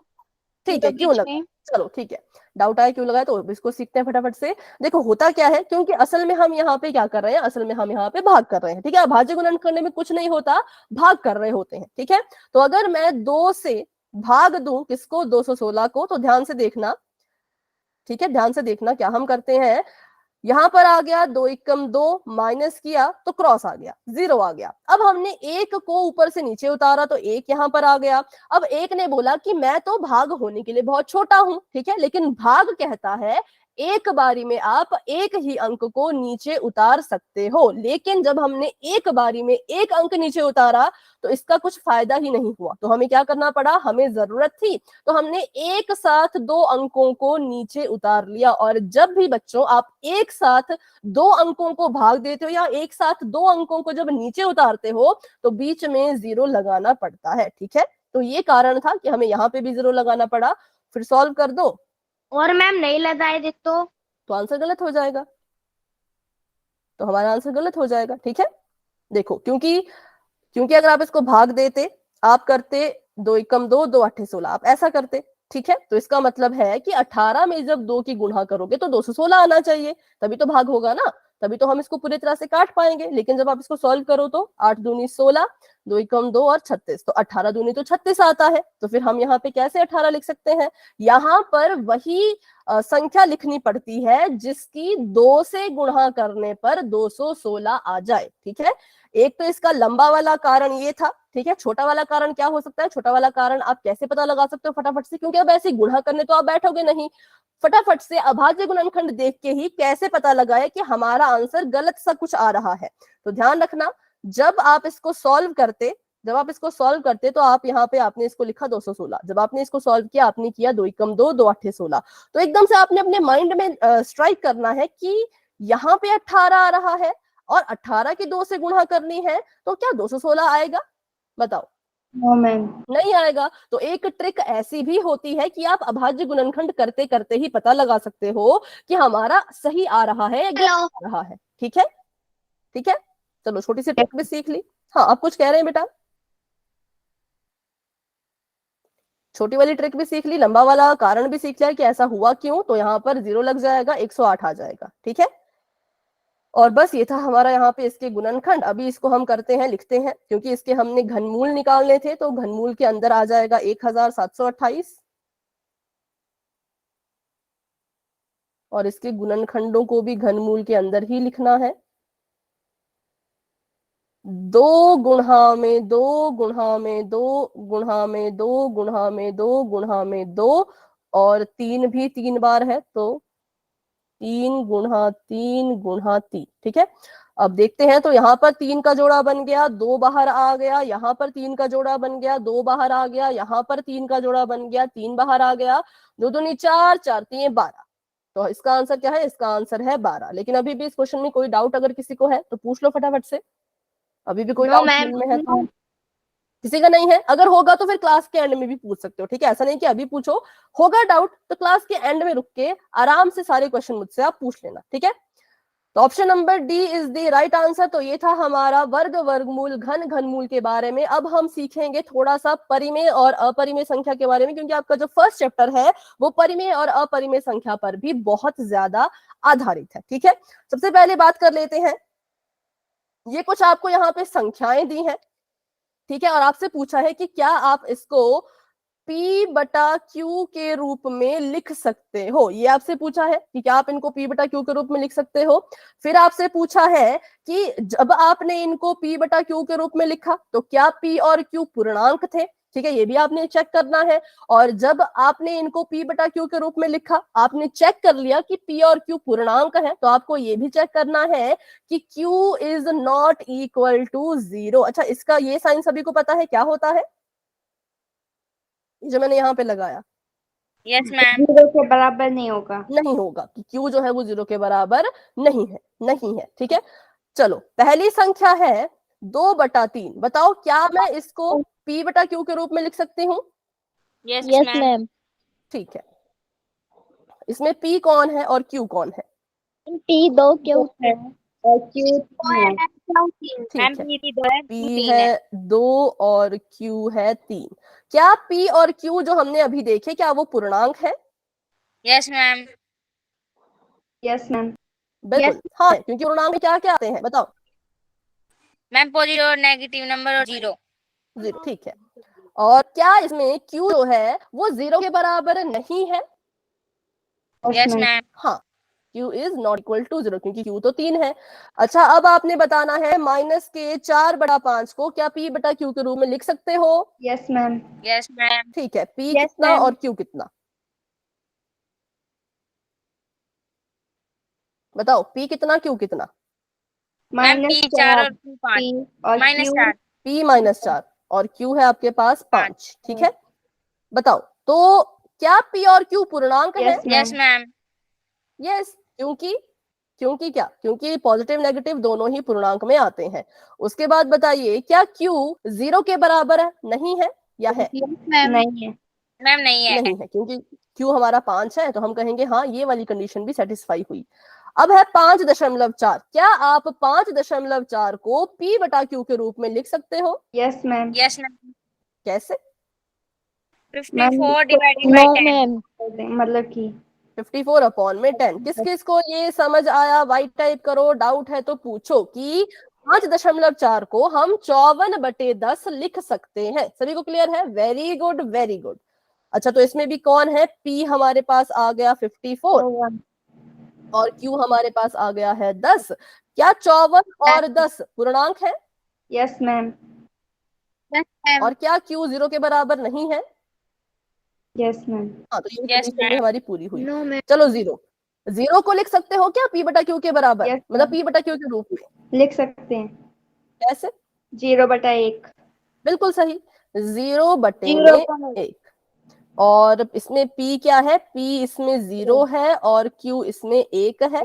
ठीक है, क्यों बीच लगा, में? चलो ठीक है, डाउट आया क्यों लगा तो इसको सीखते हैं फटाफट से। देखो होता क्या है, क्योंकि असल में हम यहाँ पे क्या कर रहे हैं, असल में हम यहाँ पे भाग कर रहे हैं। ठीक है, अभाज्य गुणन करने में कुछ नहीं होता, भाग कर रहे होते हैं। ठीक है, तो अगर मैं 2 से भाग दूं किसको, 216 को, तो ध्यान से देखना। ठीक है, ध्यान से देखना क्या हम करते हैं। यहां पर आ गया 2 एकम 2, माइनस किया तो क्रॉस आ गया, 0 आ गया। अब हमने 1 को ऊपर से नीचे उतारा तो 1 यहां पर आ गया। अब 1 ने बोला कि मैं तो भाग होने के लिए बहुत छोटा हूं, ठीक है, लेकिन भाग कहता है एक बारी में आप एक ही अंक को नीचे उतार सकते हो। लेकिन जब हमने एक बारी में एक अंक नीचे उतारा तो इसका कुछ फायदा ही नहीं हुआ। तो हमें क्या करना पड़ा, हमें जरूरत थी तो हमने एक साथ 2 अंकों को नीचे उतार लिया। और जब भी बच्चों आप एक साथ 2 अंकों को भाग देते हो या एक साथ 2 अंकों को जब नीचे उतारते हो तो बीच में 0 लगाना पड़ता है। ठीक है, तो ये कारण था कि हमें यहाँ पे भी 0 लगाना पड़ा। फिर सॉल्व कर दो और मैम नहीं लगाए दे तो आंसर गलत हो जाएगा, तो हमारा आंसर गलत हो जाएगा। ठीक है, देखो क्योंकि अगर आप इसको भाग देते, आप करते 2 एकम 2, 2 अट्ठे 16, आप ऐसा करते। ठीक है, तो इसका मतलब है कि 18 में जब 2 की गुणा करोगे तो 216 आना चाहिए, तभी तो भाग होगा ना, तभी तो हम इसको पूरी तरह से काट पाएंगे। लेकिन जब आप इसको सॉल्व करो तो 8 दूनी 16, 2 एकम 2 और 36, तो 18 दूनी तो 36 आता है। तो फिर हम यहाँ पे कैसे 18 लिख सकते हैं, यहाँ पर वही संख्या लिखनी पड़ती है जिसकी 2 से गुणा करने पर 216 आ जाए। ठीक है, एक तो इसका लंबा वाला कारण ये था। ठीक है, छोटा वाला कारण क्या हो सकता है, छोटा वाला कारण आप कैसे पता लगा सकते हो फटाफट से, क्योंकि अब ऐसे गुणा करने तो आप बैठोगे नहीं। फटाफट से अभाज्य गुणनखंड देख के ही कैसे पता लगाए कि हमारा आंसर गलत सा कुछ आ रहा है। तो ध्यान रखना, जब आप इसको सॉल्व करते तो आप यहाँ पे आपने इसको लिखा 216, जब आपने इसको सॉल्व किया आपने किया 2 एकम 2, 2 अट्ठे 16। तो एकदम से आपने अपने माइंड में स्ट्राइक करना है कि यहाँ पे 18 आ रहा है और 18 की 2 से गुणा करनी है, तो क्या 216 आएगा, बताओ। No ma'am. नहीं आएगा। तो एक ट्रिक ऐसी भी होती है कि आप अभाज्य गुणनखंड करते करते ही पता लगा सकते हो कि हमारा सही आ रहा है या गलत आ रहा है। ठीक है, ठीक है, चलो छोटी सी ट्रिक भी सीख ली। हाँ, आप कुछ कह रहे हैं बेटा, छोटी वाली ट्रिक भी सीख ली, लंबा वाला कारण भी सीख लिया कि ऐसा हुआ क्यों, तो यहाँ पर 0 लग जाएगा, 108 आ जाएगा। ठीक है, और बस ये था हमारा यहाँ पे इसके गुणनखंड। अभी इसको हम करते हैं, लिखते हैं, क्योंकि इसके हमने घनमूल निकालने थे, तो घनमूल के अंदर आ जाएगा 1728 और इसके गुणनखंडों को भी घनमूल के अंदर ही लिखना है। 2 गुणा में 2 गुणा में 2 गुणा में 2 गुणा में 2 गुणा में 2 और 3 भी 3 बार है, तो 3 गुणा 3 गुणा 3। ठीक है, अब देखते हैं, तो यहाँ पर 3 का जोड़ा बन गया, 2 बाहर आ गया, यहाँ पर 3 का जोड़ा बन गया, 2 बाहर आ गया, यहाँ पर 3 का जोड़ा बन गया, 3 बाहर आ गया, 2 दूनी 4, 4 तीन 12। तो इसका आंसर क्या है, इसका आंसर है 12। लेकिन अभी भी इस क्वेश्चन में कोई डाउट अगर किसी को है तो पूछ लो फटाफट से, अभी भी कोई नो डाउट मैम। में है तो। किसी का नहीं है, अगर होगा तो फिर क्लास के एंड में भी पूछ सकते हो। ठीक है, ऐसा नहीं कि अभी पूछो, होगा डाउट तो क्लास के एंड में रुक के आराम से सारे क्वेश्चन मुझसे आप पूछ लेना। ठीक है, तो option number D is the right answer. तो ये था हमारा वर्ग, वर्गमूल, घन, घनमूल के बारे में। अब हम सीखेंगे थोड़ा सा परिमेय और अपरिमेय संख्या के बारे में, क्योंकि आपका जो फर्स्ट चैप्टर है वो परिमेय और अपरिमेय संख्या पर भी बहुत ज्यादा आधारित है। ठीक है, सबसे पहले बात कर लेते हैं, ये कुछ आपको यहाँ पे संख्याएं दी हैं। ठीक है, और आपसे पूछा है कि क्या आप इसको P बटा Q के रूप में लिख सकते हो, ये आपसे पूछा है कि क्या आप इनको P बटा Q के रूप में लिख सकते हो। फिर आपसे पूछा है कि जब आपने इनको P बटा Q के रूप में लिखा तो क्या P और Q पूर्णांक थे। ठीक है, ये भी आपने चेक करना है। और जब आपने इनको P बटा Q के रूप में लिखा, आपने चेक कर लिया कि P और Q पूर्णांक है, तो आपको ये भी चेक करना है कि Q is not equal to 0। अच्छा, इसका ये साइन सभी को पता है क्या होता है, जो मैंने यहाँ पे लगाया। Yes ma'am. 0 के बराबर नहीं होगा। नहीं होगा कि Q जो है वो 0 के बराबर नहीं है, नहीं है। ठीक है, चलो पहली संख्या है 2/3। बताओ क्या मैं इसको p बटा q के रूप में लिख सकती हूँ? Yes yes ma'am. मैम। ठीक है, इसमें p कौन है और q कौन है? टी 2 क्यों है? और क्यू है। ठीक मैम है, पी 2 है, p तीन है है। 2 और q है 3। क्या p और q जो हमने अभी देखे क्या वो पूर्णांक है? Yes ma'am. Yes ma'am. बिल्कुल हाँ है, क्योंकि पूर्णांक में क्या क्या आते हैं बताओ? मैम पॉजिटिव और नेगेटिव नंबर और जीरो। जीरो, ठीक है। और क्या इसमें q जो है वो 0 के बराबर नहीं है? Yes ma'am. हाँ, q is not equal to 0 क्योंकि q तो 3 है। अच्छा अब आपने बताना है माइनस के 4/5 को क्या p बटा q के रूप में लिख सकते हो? Yes ma'am. Yes ma'am. ठीक है, p Yes, कितना ma'am. और q कितना बताओ? p कितना q कितना? मैम पी 4 और Q 5 पी और माइनस क्यू 4 p -4 और q है आपके पास 5। ठीक है, बताओ तो क्या p और q पूर्णांक है? Yes yes ma'am. यस, क्योंकि क्योंकि क्या? क्योंकि पॉजिटिव नेगेटिव दोनों ही पूर्णांक में आते हैं। उसके बाद बताइए क्या q 0 के बराबर है? नहीं है या है? नहीं है। मैम नहीं है। नहीं है, क्योंकि q हमारा 5 है तो हम कहेंगे हाँ ये वाली कंडीशन भी सेटिस्फाई हुई। अब है 5.4। क्या आप 5.4 को p बटा q के रूप में लिख सकते हो? Yes ma'am. Yes ma'am. कैसे? 54 डिवाइडेड बाय 10। मैम। मतलब कि 54/10। किस किस को ये समझ आया? वाइट टाइप करो, डाउट है तो पूछो कि 5.4 को हम 54/10 लिख सकते हैं। सभी को क्लियर है? Very good very good. अच्छा तो इसमें भी कौन है? p हमारे पास आ गया 54 और q हमारे पास आ गया है 10। क्या 54 और 10 पूर्णांक है? Yes ma'am. और क्या q 0 के बराबर नहीं है? Yes ma'am. हाँ, तो ये यस कंडीशन भी मैम। हमारी पूरी हुई। No ma'am. चलो जीरो को लिख सकते हो क्या p बटा q के बराबर? Yes, मतलब ma'am. p बटा q के रूप में लिख सकते हैं। कैसे? 0/1। बिल्कुल सही, 0 बटे में 1। और इसमें p क्या है? p इसमें 0 है और q इसमें 1 है।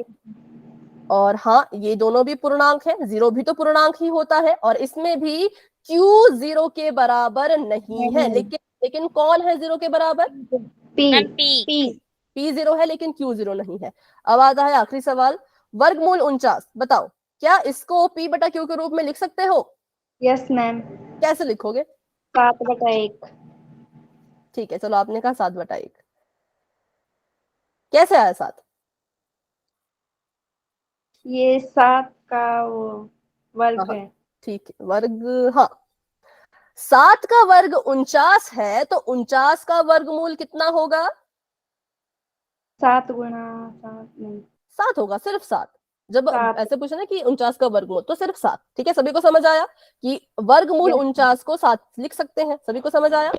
और हाँ ये दोनों भी पूर्णांक है, 0 भी तो पूर्णांक ही होता है। और इसमें भी q 0 के बराबर नहीं है, लेकिन लेकिन कौन है 0 के बराबर? पी। Ma'am P. p 0 है लेकिन q 0 नहीं है। अब आता है आखिरी सवाल, वर्गमूल 49। बताओ क्या इसको p बटा q के रूप में लिख सकते हो? Yes ma'am. कैसे लिखोगे? 7/1। ठीक है, चलो आपने कहा 7/1। कैसे आया 7? ये 7 का वो वर्ग हाँ है। ठीक है, वर्ग। हाँ, 7 का वर्ग 49 है तो 49 का वर्गमूल कितना होगा? 7 गुणा 7 नहीं 7 होगा, सिर्फ 7। जब 7। ऐसे पूछे ना कि 49 का वर्गमूल तो सिर्फ 7। ठीक है, सभी को समझ आया कि वर्गमूल 49 को 7 लिख सकते हैं? सभी को समझ आया?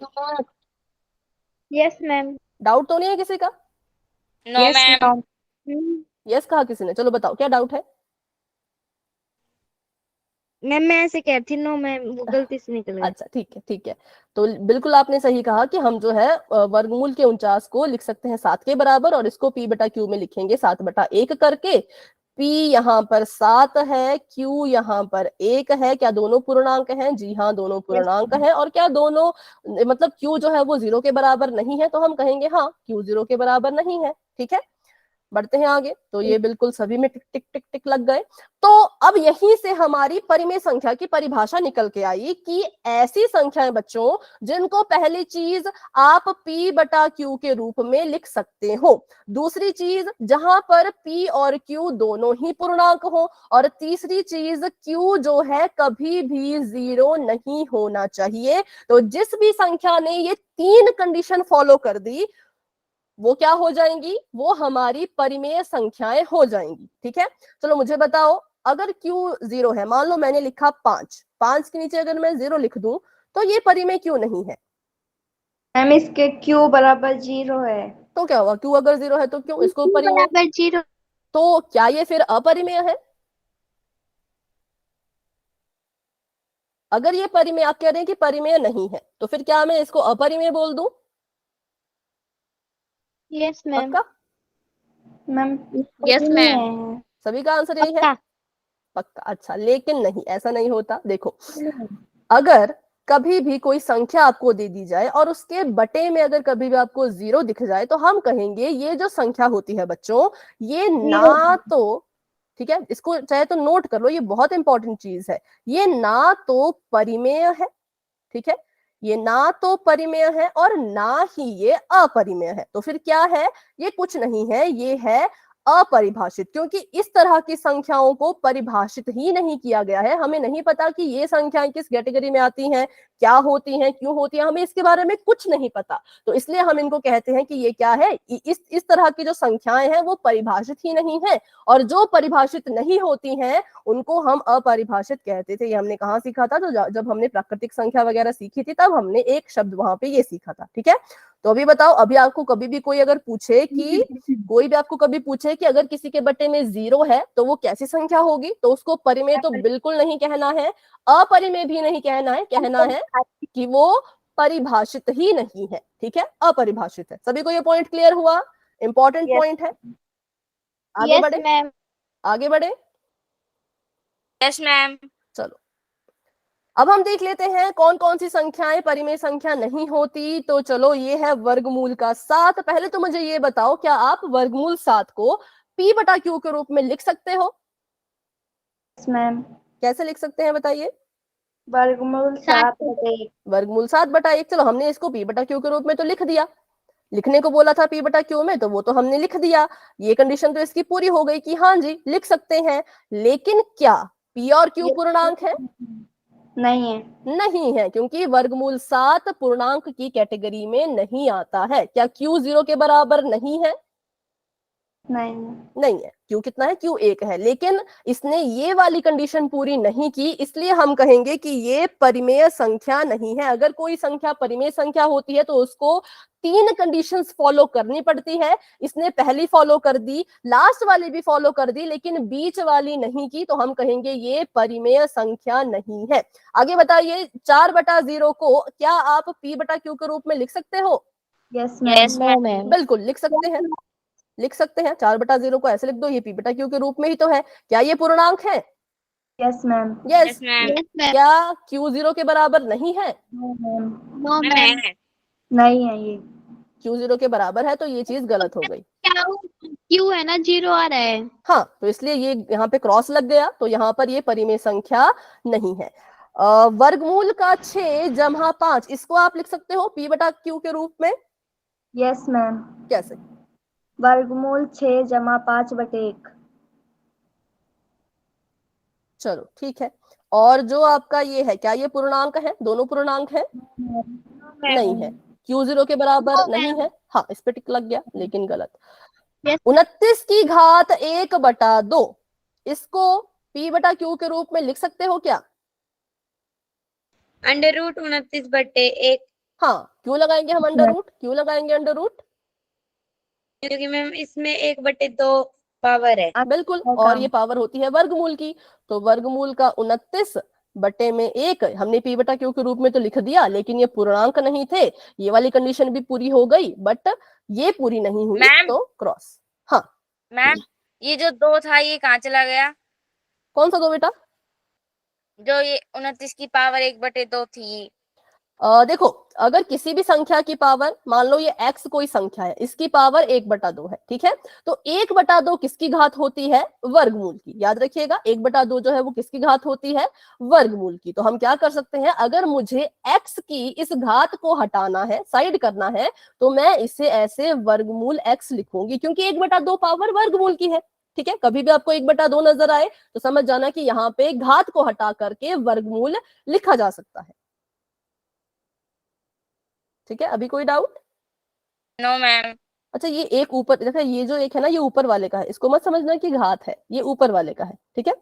Yes ma'am. डाउट तो नहीं है किसी का? No ma'am. यस कहा किसी ने? चलो बताओ क्या डाउट है? मैम मैं ऐसे कह रही थी। नो मैम, वो गलती से निकल गया। अच्छा ठीक है ठीक है, तो बिल्कुल आपने सही कहा कि हम जो है वर्गमूल के 49 को लिख सकते हैं 7 के बराबर और इसको p बटा q में लिखेंगे 7/1 करके। p यहाँ पर 7 है, q यहाँ पर 1 है। क्या दोनों पूर्णांक हैं? जी हाँ दोनों पूर्णांक हैं। और क्या दोनों मतलब q जो है वो 0 के बराबर नहीं है? तो हम कहेंगे हाँ q 0 के बराबर नहीं है। ठीक है, बढ़ते हैं आगे। तो ये बिल्कुल सभी में टिक टिक टिक टिक लग गए। तो अब यहीं से हमारी परिमेय संख्या की परिभाषा निकल के आई कि ऐसी संख्याएं बच्चों जिनको पहली चीज आप p बटा q के रूप में लिख सकते हो, दूसरी चीज जहां पर p और q दोनों ही पूर्णांक हो, और तीसरी चीज q जो है कभी भी 0 नहीं होना चाहिए। तो जिस भी संख्या ने ये 3 कंडीशन फॉलो कर दी वो क्या हो जाएंगी? वो हमारी परिमेय संख्याएं हो जाएंगी। ठीक है, चलो मुझे बताओ अगर q 0 है, मान लो मैंने लिखा 5 के नीचे अगर मैं 0 लिख दूं तो ये परिमेय क्यों नहीं है? मैम इसके q बराबर 0 है। तो क्या हुआ? q अगर 0 है तो क्यों इसको परिमेय? बराबर 0। तो क्या ये फिर अपरिमेय है? अगर ये परिमेय, आप कह रहे हैं कि परिमेय नहीं है, तो फिर क्या मैं इसको अपरिमेय बोल दूं? Yes ma'am. पक्का? Ma'am yes ma'am. है। सभी का आंसर यही है? पक्का, अच्छा। लेकिन नहीं, ऐसा नहीं होता। देखो, अगर कभी भी कोई संख्या आपको दे दी जाए और उसके बटे में अगर कभी भी आपको 0 दिख जाए तो हम कहेंगे ये जो संख्या होती है बच्चों, ये ना तो, ठीक है, इसको चाहे तो नोट कर लो, ये बहुत इंपॉर्टेंट चीज है, ये ना तो परिमेय है, ठीक है, ये ना तो परिमेय है और ना ही ये अपरिमेय है। तो फिर क्या है? ये कुछ नहीं है, ये है अपरिभाषित, क्योंकि इस तरह की संख्याओं को परिभाषित ही नहीं किया गया है। हमें नहीं पता कि ये संख्याएं किस कैटेगरी में आती हैं, क्या होती हैं, क्यों होती हैं, हमें इसके बारे में कुछ नहीं पता। तो इसलिए हम इनको कहते हैं कि ये क्या है, इस तरह की जो संख्याएं हैं वो परिभाषित ही नहीं है, और जो परिभाषित नहीं होती हैं उनको हम अपरिभाषित कहते थे। ये हमने कहाँ सीखा था? तो जब हमने प्राकृतिक संख्या वगैरह सीखी थी तब हमने एक शब्द वहां पे ये सीखा था, ठीक है। तो अभी बताओ, अभी आपको कभी भी कोई अगर पूछे कि कोई भी आपको कभी पूछे कि अगर किसी के बटे में 0 है तो वो कैसी संख्या होगी, तो उसको परिमेय तो बिल्कुल नहीं कहना है, अपरिमेय भी नहीं कहना है, कहना है कि वो परिभाषित ही नहीं है, ठीक है, अपरिभाषित है। सभी को ये पॉइंट क्लियर हुआ? इंपॉर्टेंट पॉइंट है। आगे बढ़े, मैम। आगे बढ़े। Yes ma'am. चलो, अब हम देख लेते हैं कौन कौन सी संख्याएं परिमेय संख्या नहीं होती। तो चलो, ये है वर्गमूल का 7। पहले तो मुझे ये बताओ, क्या आप वर्गमूल 7 को P बटा Q के रूप में लिख सकते हो? मैम कैसे लिख सकते हैं बताइए? वर्गमूल 7/1। वर्गमूल 7/1। चलो, हमने इसको P बटा Q के रूप में तो लिख दिया, लिखने को बोला था P बटा Q में, तो वो तो हमने लिख दिया। ये कंडीशन तो इसकी पूरी हो गई कि हाँ जी लिख सकते हैं। लेकिन क्या P और Q पूर्णांक है? नहीं है। नहीं है, क्योंकि वर्गमूल 7 पूर्णांक की कैटेगरी में नहीं आता है। क्या Q 0 के बराबर नहीं है? नहीं नहीं है। Q कितना है? Q 1 है। लेकिन इसने ये वाली कंडीशन पूरी नहीं की, इसलिए हम कहेंगे कि ये परिमेय संख्या नहीं है। अगर कोई संख्या परिमेय संख्या होती है तो उसको 3 कंडीशंस फॉलो करनी पड़ती है। इसने पहली फॉलो कर दी, लास्ट वाली भी फॉलो कर दी, लेकिन बीच वाली नहीं की, तो हम कहेंगे ये परिमेय संख्या नहीं है। आगे बताइए, 4/0 को क्या आप P बटा Q के रूप में लिख सकते हो? Yes yes ma'am. मैम। बिल्कुल लिख सकते हैं, लिख सकते हैं। 4/0 को ऐसे लिख दो, ये P बटा Q के रूप में ही तो है। क्या ये पूर्णांक है? Yes ma'am. Yes. Yes ma'am. क्या Q 0 के बराबर नहीं है? No ma'am. मैम। नहीं है ये। Q 0 के बराबर है, तो ये चीज गलत हो गई। क्यों है ना, 0 आ रहा है। हाँ, तो इसलिए ये यहाँ पे क्रॉस लग गया, तो यहाँ पर ये परिमेय संख्या नहीं है। वर्गमूल का 6 जमा 5, इसको आप लिख सकते हो P बटा Q के रूप में? Yes ma'am. कैसे? वर्गमूल 6 जमा 5/1। चलो ठीक है। और जो आपका ये है, क्या ये पूर्णांक है? दोनों पूर्णांक है? नहीं है। Q 0 के बराबर नहीं है। हाँ, इस पे टिक लग गया, लेकिन गलत। 29 की घात 1/2, इसको P बटा Q के रूप में लिख सकते हो क्या? √29/1। हाँ, क्यों लगाएंगे हम अंडर रूट? क्यों लगाएंगे अंडर रूट? क्योंकि मैम इसमें 1/2 पावर है। बिल्कुल, और ये पावर होती है वर्गमूल की। तो वर्गमूल का 29 बटे में 1 हमने P बटा Q के रूप में तो लिख दिया, लेकिन ये पूर्णांक नहीं थे। ये वाली कंडीशन भी पूरी हो गई, बट ये पूरी नहीं हुई, मैम। तो क्रॉस। हाँ मैम, ये जो 2 था ये कहाँ चला गया? कौन सा 2 बेटा? जो ये 29 की पावर 1/2 थी। देखो, अगर किसी भी संख्या की पावर, मान लो ये x कोई संख्या है, इसकी पावर 1/2 है, ठीक है, तो 1/2 किसकी घात होती है? वर्गमूल की। याद रखिएगा, 1/2 जो है वो किसकी घात होती है? वर्गमूल की। तो हम क्या कर सकते हैं, अगर मुझे x की इस घात को हटाना है, साइड करना है, तो मैं इसे ऐसे वर्गमूल x लिखूंगी, क्योंकि 1/2 पावर वर्गमूल की है, ठीक है। कभी भी आपको 1/2 नजर आए तो समझ जाना कि यहाँ पे घात को हटा करके वर्गमूल लिखा जा सकता है, ठीक है। अभी कोई डाउट? No ma'am. अच्छा, ये एक ऊपर देखा, ये जो एक है ना, ये ऊपर वाले का है, इसको मत समझना कि घात है, ये ऊपर वाले का है, ठीक है।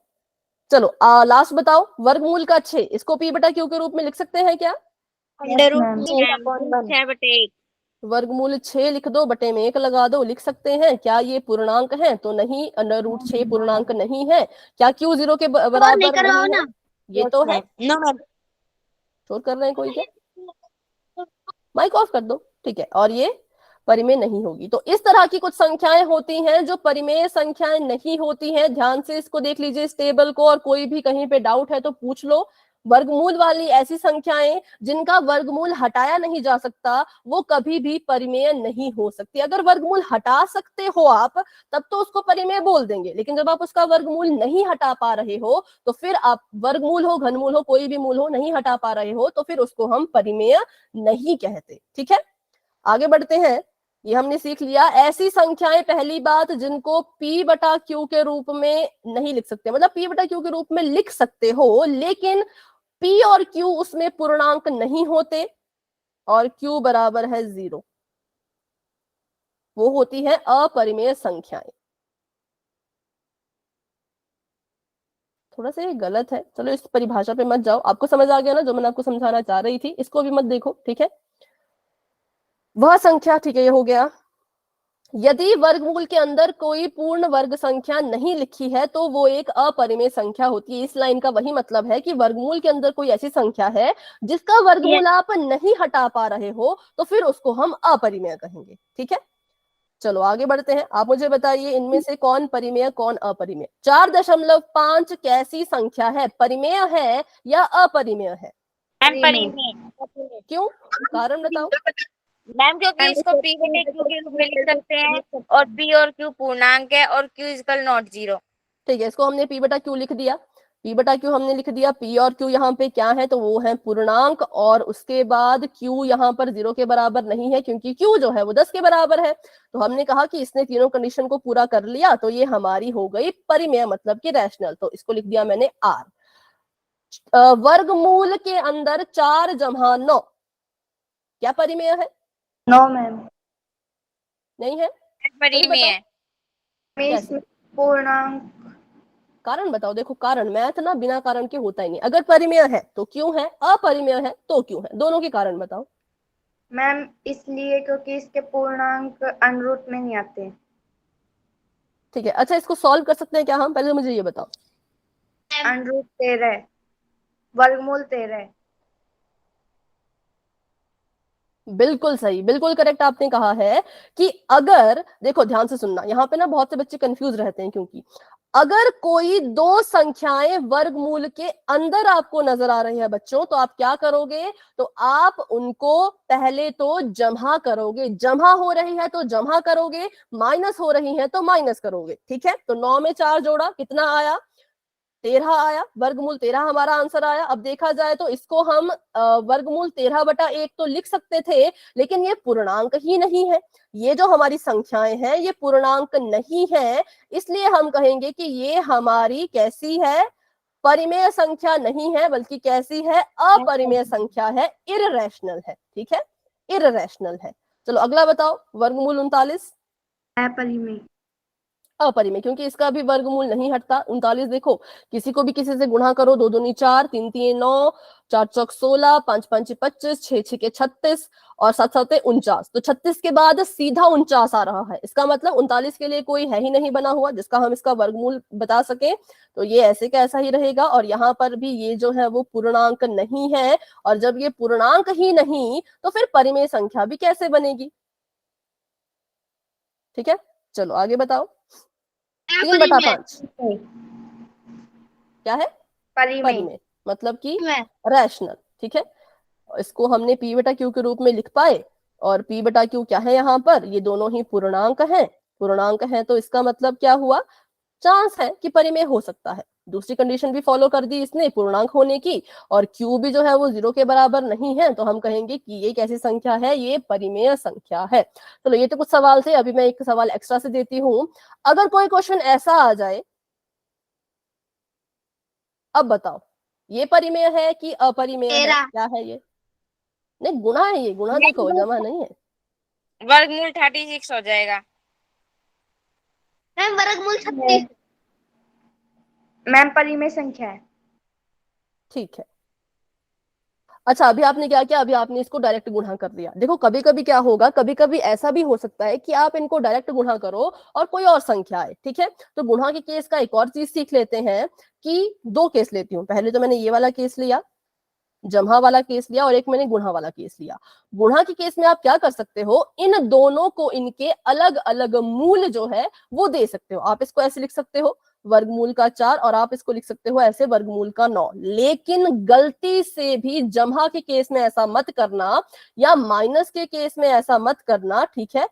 चलो लास्ट बताओ, वर्गमूल का 6, इसको P बटा Q के रूप में लिख सकते हैं क्या? √6/1। वर्गमूल 6 लिख दो, बटे में 1 लगा दो, लिख सकते हैं। क्या ये पूर्णांक है? तो नहीं, √6 पूर्णांक नहीं है। क्या Q 0 के बराबर नहीं है? ये तो है। No ma'am. शोर कर रहे हैं कोई क्या? माइक ऑफ कर दो, ठीक है। और ये परिमेय नहीं होगी। तो इस तरह की कुछ संख्याएं होती हैं जो परिमेय संख्याएं नहीं होती हैं। ध्यान से इसको देख लीजिए इस टेबल को, और कोई भी कहीं पे डाउट है तो पूछ लो। वर्गमूल वाली ऐसी संख्याएं जिनका वर्गमूल हटाया नहीं जा सकता वो कभी भी परिमेय नहीं हो सकती। अगर वर्गमूल हटा सकते हो आप तब तो उसको परिमेय बोल देंगे, लेकिन जब आप उसका वर्गमूल नहीं हटा पा रहे हो तो फिर आप वर्गमूल हो, घनमूल हो, कोई भी मूल हो, नहीं हटा पा रहे हो तो फिर उसको हम परिमेय नहीं कहते। ठीक है, आगे बढ़ते हैं। ये हमने सीख लिया ऐसी संख्याएं, पहली बात जिनको p बटा q के रूप में नहीं लिख सकते, मतलब p बटा q के रूप में लिख सकते हो लेकिन p और q उसमें पूर्णांक नहीं होते और q बराबर है 0, वो होती है अपरिमेय संख्याएं। थोड़ा सा ये गलत है, चलो इस परिभाषा पे मत जाओ, आपको समझ आ गया ना जो मैंने आपको समझाना चाह रही थी, इसको भी मत देखो। ठीक है, वह संख्या, ठीक है ये हो गया। यदि वर्गमूल के अंदर कोई पूर्ण वर्ग संख्या नहीं लिखी है तो वो एक अपरिमेय संख्या होती है। इस लाइन का वही मतलब है कि वर्गमूल के अंदर कोई ऐसी संख्या है जिसका वर्गमूल आप नहीं हटा पा रहे हो तो फिर उसको हम अपरिमेय कहेंगे। ठीक है, चलो आगे बढ़ते हैं। आप मुझे बताइए इनमें से कौन परिमेय कौन अपरिमेय। 4.5 कैसी संख्या है, परिमेय है या अपरिमेय है? मैम परिमेय। क्यों, कारण बताओ। मैम क्योंकि इसको p बटे q के रूप में लिख सकते हैं और p और q पूर्णांक है और q इक्वल नॉट 0। ठीक है, इसको हमने p बटा q लिख दिया, p बटा q हमने लिख दिया। p और q यहाँ पे क्या है तो वो है पूर्णांक, और उसके बाद q यहाँ पर 0 के बराबर नहीं है क्योंकि q जो है वो 10 के बराबर है। तो हमने कहा कि इसने तीनों कंडीशन को पूरा कर लिया तो ये हमारी हो गई परिमेय, मतलब कि रैशनल। तो इसको लिख दिया मैंने r। वर्गमूल के अंदर 4 जमा 9 क्या परिमेय है? 9 मैम। नहीं है, परिमेय है। कैसे? पूर्णांक। कारण बताओ। देखो कारण, मैथ ना बिना कारण के होता ही नहीं। अगर परिमेय है तो क्यों है, अपरिमेय है तो क्यों है, दोनों के कारण बताओ। मैम इसलिए क्योंकि इसके पूर्णांक अनुरूप में नहीं आते। ठीक है, अच्छा इसको सॉल्व कर सकते हैं क्या हम, पहले मुझे ये बताओ। अनुरूप 13, वर्गमूल 13। बिल्कुल सही, बिल्कुल करेक्ट आपने कहा है कि अगर, देखो ध्यान से सुनना, यहाँ पे ना बहुत से बच्चे कंफ्यूज रहते हैं, क्योंकि अगर कोई दो संख्याएं वर्गमूल के अंदर आपको नजर आ रही है बच्चों तो आप क्या करोगे, तो आप उनको पहले तो जमा करोगे। जमा हो रही है तो जमा करोगे, माइनस हो रही है तो माइनस करोगे। ठीक है, तो 9 में 4 जोड़ा कितना आया, 13 आया, वर्गमूल 13 हमारा आंसर आया। अब देखा जाए तो इसको हम वर्गमूल 13 बटा 1 तो लिख सकते थे, लेकिन ये पूर्णांक ही नहीं है। ये जो हमारी संख्याएं हैं ये पूर्णांक नहीं है, इसलिए हम कहेंगे कि ये हमारी कैसी है, परिमेय संख्या नहीं है, बल्कि कैसी है, अपरिमेय संख्या है, इररेशनल है। ठीक है, इररेशनल है। चलो अगला बताओ, वर्गमूल 39 अपरिमेय। अपरिमेय, क्योंकि इसका भी वर्गमूल नहीं हटता। 39 देखो, किसी को भी किसी से गुणा करो, 2 दूनी 4, 3 3 9, 4 चौक 16, 5 5 25, 6 6 36 और 7 7 49। तो 36 के बाद सीधा 49 आ रहा है। इसका मतलब 39 के लिए कोई है ही नहीं बना हुआ जिसका हम इसका वर्गमूल बता सके, तो ये ऐसे का ऐसा ही रहेगा। और यहाँ पर भी ये जो है वो पूर्णांक नहीं है, और जब ये पूर्णांक ही नहीं तो फिर परिमेय संख्या भी कैसे बनेगी। ठीक है, चलो आगे बताओ। 3/5 क्या है, परिमेय, मतलब कि रैशनल। ठीक है, इसको हमने p बटा q के रूप में लिख पाए, और p बटा q क्या है, यहाँ पर ये दोनों ही पूर्णांक हैं। पूर्णांक है तो इसका मतलब क्या हुआ, चांस है कि परिमेय हो सकता है। दूसरी कंडीशन भी फॉलो कर दी इसने पूर्णांक होने की, और q भी जो है वो 0 के बराबर नहीं है, तो हम कहेंगे कि ये कैसी संख्या है, ये परिमेय संख्या है। चलो ये तो कुछ सवाल थे, अभी मैं एक सवाल एक्स्ट्रा से देती हूँ। अगर कोई क्वेश्चन ऐसा आ जाए, अब बताओ ये परिमेय है कि अपरिमेय है, क्या है ये? नहीं गुणा है, ये गुणा देखो, जमा नहीं है। वर्गमूल 36 हो जाएगा। मैम वर्गमूल 36। मैम परिमेय संख्या है। ठीक है, अच्छा अभी आपने क्या किया, अभी आपने इसको डायरेक्ट गुणा कर दिया। देखो कभी कभी क्या होगा, कभी कभी ऐसा भी हो सकता है कि आप इनको डायरेक्ट गुणा करो और कोई और संख्या है। ठीक है, तो गुणा के केस का एक और चीज सीख लेते हैं कि 2 केस लेती हूँ। पहले तो मैंने ये वाला केस लिया, जमहा वाला केस लिया और एक मैंने गुणा वाला केस लिया। गुणा के केस में आप क्या कर सकते हो, इन दोनों को इनके अलग अलग मूल जो है वो दे सकते हो। आप इसको ऐसे लिख सकते हो वर्गमूल का 4 और आप इसको लिख सकते हो ऐसे वर्गमूल का 9। लेकिन गलती से भी जमहा के केस में ऐसा मत करना या माइनस के केस में ऐसा मत करना, ठीक है।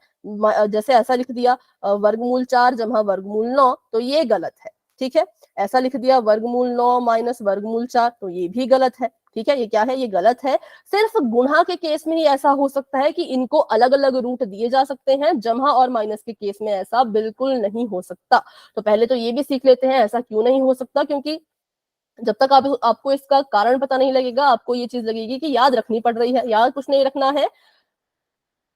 जैसे ऐसा लिख दिया वर्गमूल 4 जमहा वर्गमूल 9, तो ये गलत है, ठीक है। ऐसा लिख दिया वर्गमूल 9 माइनस वर्गमूल 4, तो ये भी गलत है, ठीक है। ये क्या है, ये गलत है। सिर्फ गुणा के केस में ही ऐसा हो सकता है कि इनको अलग अलग रूट दिए जा सकते हैं, जमहा और माइनस के केस में ऐसा बिल्कुल नहीं हो सकता। तो पहले तो ये भी सीख लेते हैं ऐसा क्यों नहीं हो सकता, क्योंकि जब तक आपको इसका कारण पता नहीं लगेगा, आपको ये चीज लगेगी कि याद रखनी पड़ रही है। याद कुछ नहीं रखना है,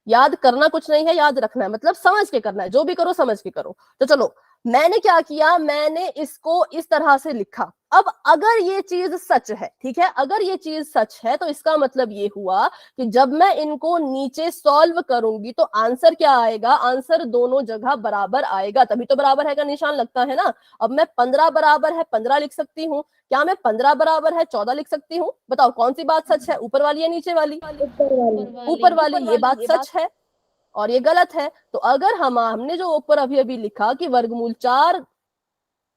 याद करना कुछ नहीं है, याद रखना है, मतलब समझ के करना है। जो भी करो समझ के करो। तो चलो, मैंने क्या किया, मैंने इसको इस तरह से लिखा। अब अगर ये चीज सच है, ठीक है, अगर ये चीज सच है तो इसका मतलब ये हुआ कि जब मैं इनको नीचे सॉल्व करूंगी तो आंसर क्या आएगा, आंसर दोनों जगह बराबर आएगा, तभी तो बराबर है का निशान लगता है ना। अब मैं 15 बराबर है 15 लिख सकती हूँ, क्या मैं 15 बराबर है 14 लिख सकती हूँ? बताओ कौन सी बात सच है, ऊपर वाली या नीचे वाली? ऊपर वाली। ये बात सच है और ये गलत है। तो अगर हमने जो ऊपर अभी अभी लिखा कि वर्गमूल 4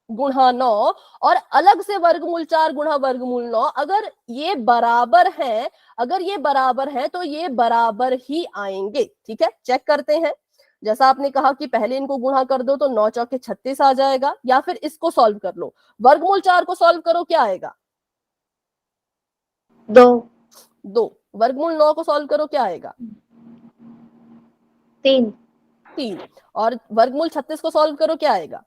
गुणा 9 और अलग से वर्गमूल 4 गुणा वर्गमूल 9, अगर ये बराबर है, अगर ये बराबर है तो ये बराबर ही आएंगे, ठीक है। चेक करते हैं। जैसा आपने कहा कि पहले इनको गुणा कर दो तो 9 चौके 36 आ जाएगा, या फिर इसको सॉल्व कर लो, वर्गमूल 4 को सॉल्व करो, क्या आएगा? 2। वर्गमूल 9 को सॉल्व करो, क्या आएगा? 3। और वर्गमूल 36 को सॉल्व करो, क्या आएगा?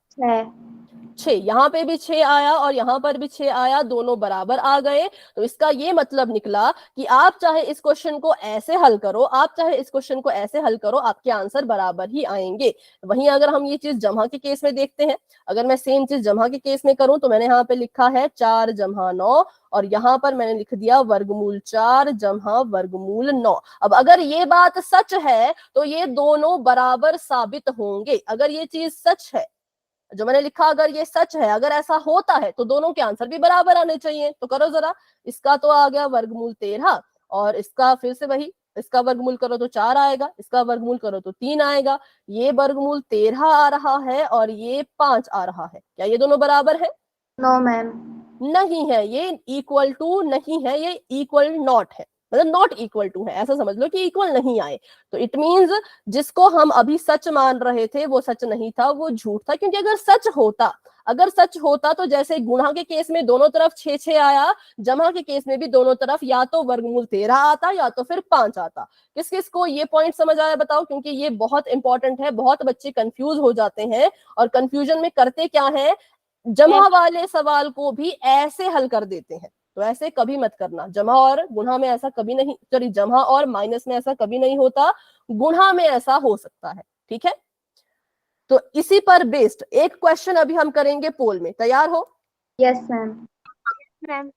6। यहाँ पे भी 6 आया और यहाँ पर भी 6 आया, दोनों बराबर आ गए। तो इसका ये मतलब निकला कि आप चाहे इस क्वेश्चन को ऐसे हल करो, आप चाहे इस क्वेश्चन को ऐसे हल करो, आपके आंसर बराबर ही आएंगे। वहीं अगर हम ये चीज जमा के केस में देखते हैं, अगर मैं सेम चीज जमा के केस में करूं तो मैंने यहाँ पे लिखा है 4 जमा 9 और यहाँ पर मैंने लिख दिया वर्गमूल 4 जमा वर्गमूल 9। अब अगर ये बात सच है तो ये दोनों बराबर साबित होंगे। अगर ये चीज सच है जो मैंने लिखा, अगर ये सच है, अगर ऐसा होता है तो दोनों के आंसर भी बराबर आने चाहिए। तो करो जरा, इसका तो आ गया वर्गमूल 13 और इसका फिर से वही, इसका वर्गमूल करो तो 4 आएगा, इसका वर्गमूल करो तो 3 आएगा। ये वर्गमूल 13 आ रहा है और ये 5 आ रहा है, क्या ये दोनों बराबर है? No ma'am. नहीं है, ये इक्वल टू नहीं है, ये इक्वल नॉट है, मतलब नॉट इक्वल टू है, ऐसा समझ लो कि इक्वल नहीं आए। तो इट मींस जिसको हम अभी सच मान रहे थे वो सच नहीं था, वो झूठ था। क्योंकि अगर सच होता, अगर सच होता तो जैसे गुणा के केस में दोनों तरफ 6 आया, जमा के केस में भी दोनों तरफ या तो वर्गमूल 13 आता या तो फिर 5 आता। किस किस को ये पॉइंट समझ आया बताओ, क्योंकि ये बहुत इंपॉर्टेंट है। बहुत बच्चे कंफ्यूज हो जाते हैं और कंफ्यूजन में करते क्या है, जमा वाले सवाल को भी ऐसे हल कर देते हैं। तो ऐसे कभी मत करना, जमा और गुणा में ऐसा कभी नहीं, सॉरी जमा और माइनस में ऐसा कभी नहीं होता, गुणा में ऐसा हो सकता है, ठीक है। तो इसी पर बेस्ड एक क्वेश्चन अभी हम करेंगे पोल में, तैयार हो? Yes ma'am.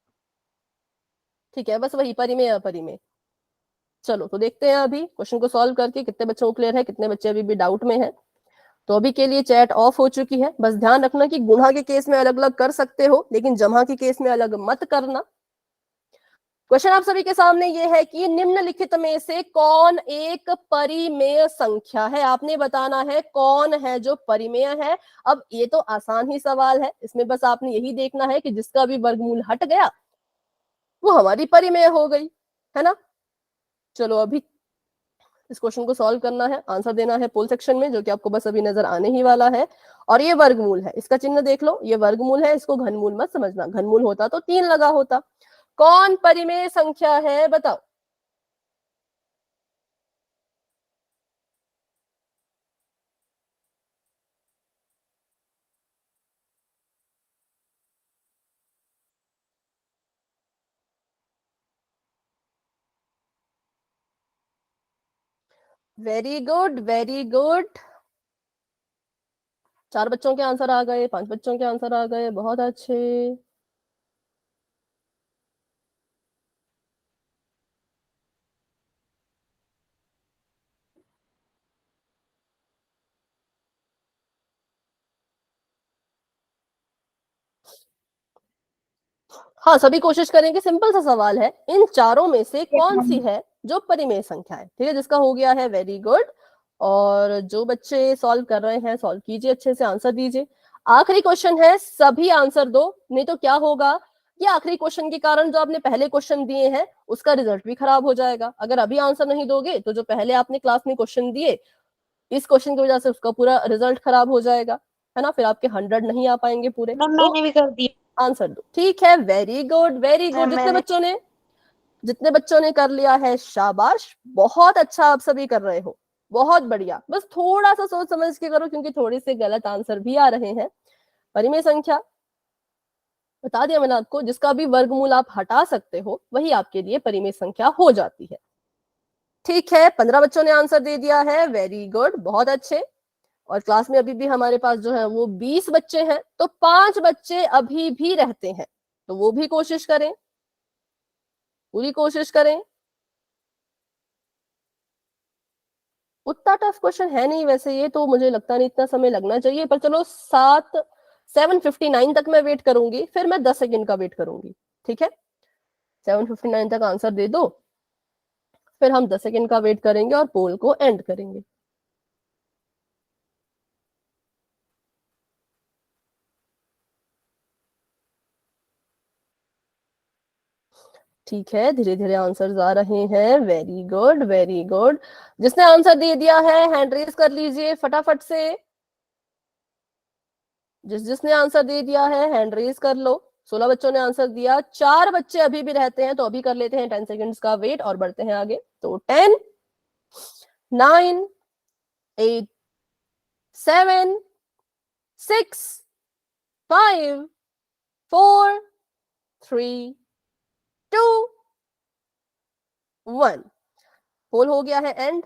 ठीक है, बस वही परिमेय अपरिमेय। चलो तो देखते हैं अभी क्वेश्चन को सॉल्व करके कितने बच्चों को क्लियर है, कितने बच्चे अभी भी डाउट में हैं। तो अभी के लिए चैट ऑफ हो चुकी है। बस ध्यान रखना कि गुणा के केस में अलग अलग कर सकते हो, लेकिन जमा के केस में अलग मत करना। क्वेश्चन आप सभी के सामने ये है कि निम्नलिखित में से कौन एक परिमेय संख्या है? आपने बताना है कौन है जो परिमेय है। अब ये तो आसान ही सवाल है, इसमें बस आपने यही देखना है कि जिसका भी वर्गमूल हट गया वो हमारी परिमेय हो गई, है ना। चलो अभी इस क्वेश्चन को सॉल्व करना है, आंसर देना है पोल सेक्शन में, जो कि आपको बस अभी नजर आने ही वाला है। और ये वर्गमूल है, इसका चिन्ह देख लो, ये वर्गमूल है, इसको घनमूल मत समझना। घनमूल होता तो 3 लगा होता। कौन परिमेय संख्या है बताओ? Very good, very good. 4 बच्चों के आंसर आ गए, 5 बच्चों के आंसर आ गए, बहुत अच्छे। हाँ, सभी कोशिश करेंगे। सिंपल सा सवाल है, इन चारों में से कौन सी है जो परिमेय संख्या है। ठीक है, जिसका हो गया है वेरी गुड। और जो बच्चे सॉल्व कर रहे हैं सॉल्व कीजिए, अच्छे से आंसर दीजिए। आखिरी क्वेश्चन है, सभी आंसर दो, नहीं तो क्या होगा, ये आखिरी क्वेश्चन के कारण जो आपने पहले क्वेश्चन दिए हैं उसका रिजल्ट भी खराब हो जाएगा। अगर अभी आंसर नहीं दोगे तो जो पहले आपने क्लास में क्वेश्चन दिए, इस क्वेश्चन की वजह से उसका पूरा रिजल्ट खराब हो जाएगा, है ना। फिर आपके 100 नहीं आ पाएंगे पूरे। मैम तो मैंने भी कर दिया। आंसर दो। ठीक है, वेरी गुड वेरी गुड। जितने बच्चों ने कर लिया है शाबाश, बहुत अच्छा आप सभी कर रहे हो, बहुत बढ़िया। बस थोड़ा सा सोच समझ के करो क्योंकि थोड़े से गलत आंसर भी आ रहे हैं। परिमेय संख्या बता दिया मैंने आपको, जिसका भी वर्गमूल आप हटा सकते हो वही आपके लिए परिमेय संख्या हो जाती है। ठीक है, 15 बच्चों ने आंसर दे दिया है, वेरी गुड, बहुत अच्छे। और क्लास में अभी भी हमारे पास जो है वो 20 बच्चे हैं, तो 5 बच्चे अभी भी रहते हैं, तो वो भी कोशिश करें, पूरी कोशिश करें। उतना टफ क्वेश्चन है नहीं वैसे ये, तो मुझे लगता नहीं इतना समय लगना चाहिए, पर चलो 7:59 तक मैं वेट करूंगी, फिर मैं 10 सेकंड का वेट करूंगी। ठीक है, 7:59 तक आंसर दे दो, फिर हम 10 सेकंड का वेट करेंगे और पोल को एंड करेंगे। ठीक है, धीरे धीरे आंसर्स आ रहे हैं, वेरी गुड वेरी गुड। जिसने आंसर दे दिया है हैंड रेज कर लीजिए फटाफट से। जिसने आंसर दे दिया है हैंड रेज कर लो। 16 बच्चों ने आंसर दिया, 4 बच्चे अभी भी रहते हैं, तो अभी कर लेते हैं 10 सेकंड्स का वेट और बढ़ते हैं आगे। तो 10 9 8 7 6 5 4 3 2 1। पोल हो गया है एंड।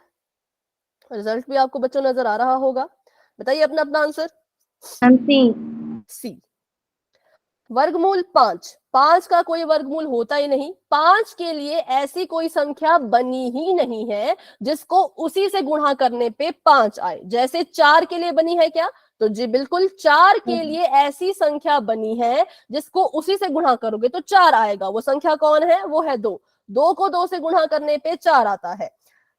रिजल्ट भी आपको बच्चों नजर आ रहा होगा। बताइए अपना अपना आंसर। सी। वर्गमूल 5 का कोई वर्गमूल होता ही नहीं। 5 के लिए ऐसी कोई संख्या बनी ही नहीं है जिसको उसी से गुणा करने पे 5 आए। जैसे 4 के लिए बनी है क्या, तो जी बिल्कुल 4 के लिए ऐसी संख्या बनी है जिसको उसी से गुणा करोगे तो 4 आएगा। वो संख्या कौन है, वो है 2। 2 को 2 से गुणा करने पे 4 आता है।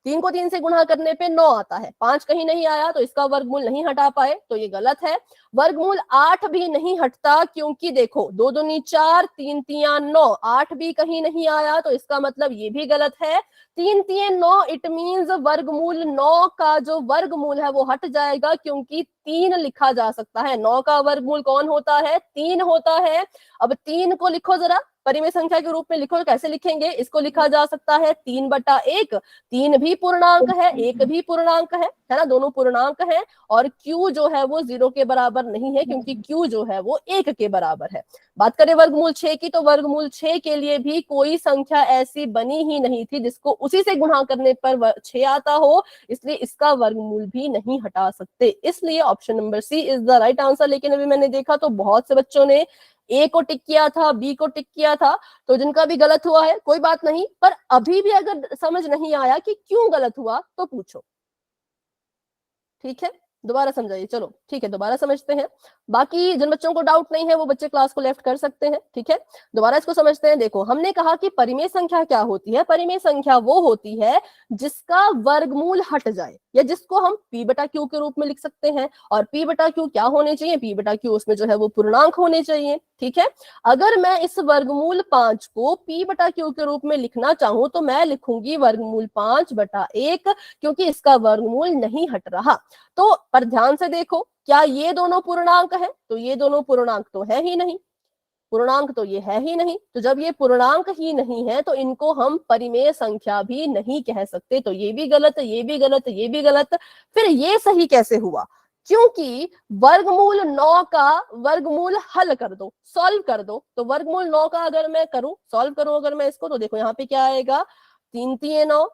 3 को 3 से गुणा करने पे 9 आता है। 5 कहीं नहीं आया तो इसका वर्गमूल नहीं हटा पाए, तो ये गलत है। वर्गमूल 8 भी नहीं हटता क्योंकि देखो 2 दूनी 4, 3 तिया 9, 8 भी कहीं नहीं आया तो इसका मतलब ये भी गलत है। 3 तिये 9, इट मींस वर्गमूल 9 का जो वर्गमूल है वो हट जाएगा क्योंकि 3 लिखा जा सकता है। 9 का वर्गमूल कौन होता है, 3 होता है। अब 3 को लिखो जरा, परिमेय संख्या के रूप में लिखो। कैसे लिखेंगे, इसको लिखा जा सकता है 3/1। 3 भी पूर्णांक है, 1 भी पूर्णांक है ना, दोनों पूर्णांक है। और q जो है वो 0 के बराबर नहीं है क्योंकि q जो है वो 1 के बराबर है। बात करें वर्गमूल 6 की, तो वर्गमूल 6 के लिए भी कोई संख्या ऐसी बनी ही नहीं थी जिसको उसी से गुणा करने पर 6 आता हो, इसलिए इसका वर्गमूल भी नहीं हटा सकते। इसलिए option number C is the right answer. लेकिन अभी मैंने देखा तो बहुत से बच्चों ने ए को टिक किया था, बी को टिक किया था, तो जिनका भी गलत हुआ है कोई बात नहीं, पर अभी भी अगर समझ नहीं आया कि क्यों गलत हुआ तो पूछो। ठीक है, दोबारा समझाइए। चलो ठीक है, दोबारा समझते हैं। बाकी जिन बच्चों को डाउट नहीं है वो बच्चे क्लास को लेफ्ट कर सकते हैं। ठीक है, दोबारा इसको समझते हैं। देखो हमने कहा कि परिमेय संख्या क्या होती है। परिमेय संख्या वो होती है जिसका वर्गमूल हट जाए, या जिसको हम p/q के रूप में लिख सकते हैं। और p/q क्या होने चाहिए, p/q उसमें जो है वो पूर्णांक होने चाहिए। ठीक है, अगर मैं इस वर्गमूल 5 को p/q के रूप में लिखना चाहूं तो मैं लिखूंगी वर्गमूल 5/1 क्योंकि इसका वर्गमूल नहीं हट रहा। तो पर ध्यान से देखो, क्या ये दोनों पूर्णांक है, तो ये दोनों पूर्णांक तो है ही नहीं, पूर्णांक तो ये है ही नहीं। तो जब ये पूर्णांक ही नहीं है तो इनको हम परिमेय संख्या भी नहीं कह सकते। तो ये भी गलत, ये भी गलत, ये भी गलत। फिर ये सही कैसे हुआ, क्योंकि वर्गमूल 9 का वर्गमूल हल कर दो, सॉल्व कर दो। तो वर्गमूल 9 का अगर मैं करूं, सॉल्व करूं अगर मैं इसको, तो देखो यहाँ पे क्या आएगा, 3 तिये 9,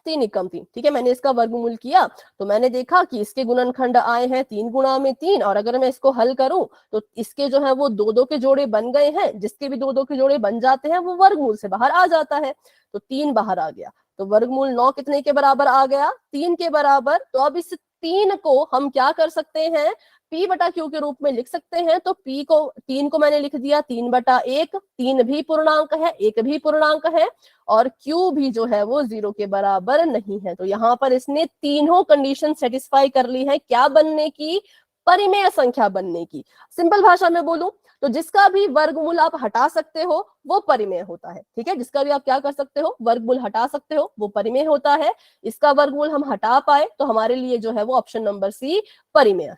3 एकम 3। ठीक है, मैंने इसका वर्गमूल किया तो मैंने देखा कि इसके गुणनखंड आए हैं 3 गुणा में 3, और अगर मैं इसको हल करूं तो इसके जो है वो 2-2 के जोड़े बन गए हैं। जिसके भी 2-2 के जोड़े बन जाते हैं वो वर्गमूल से बाहर आ जाता है। तो 3 बाहर आ गया, तो वर्गमूल 9 कितने के बराबर आ गया, 3 के बराबर। तो अब इस 3 को हम क्या कर सकते हैं, P बटा Q के रूप में लिख सकते हैं। तो P को 3 को मैंने लिख दिया 3 बटा 1, 3 भी पूर्णांक है, 1 भी पूर्णांक है और Q भी जो है वो 0 के बराबर नहीं है। तो यहाँ पर इसने तीनों कंडीशन सेटिस्फाई कर ली है, क्या बनने की, परिमेय संख्या बनने की। सिंपल भाषा में बोलूं तो जिसका भी वर्गमूल आप हटा सकते हो वो परिमेय होता है। ठीक है, जिसका भी आप क्या कर सकते हो, वर्गमूल हटा सकते हो, वो परिमेय होता है। इसका वर्गमूल हम हटा पाए तो हमारे लिए जो है वो ऑप्शन नंबर सी परिमेय है।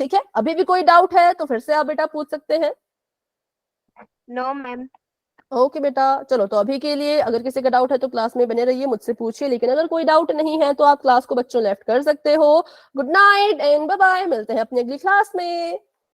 ठीक है, अभी भी कोई डाउट है तो फिर से आप बेटा पूछ सकते हैं। No ma'am. ओके बेटा, चलो तो अभी के लिए अगर किसी का डाउट है तो क्लास में बने रहिए, मुझसे पूछिए, लेकिन अगर कोई डाउट नहीं है तो आप क्लास को बच्चों लेफ्ट कर सकते हो। Good night and bye bye, मिलते हैं अपनी अगली क्लास में।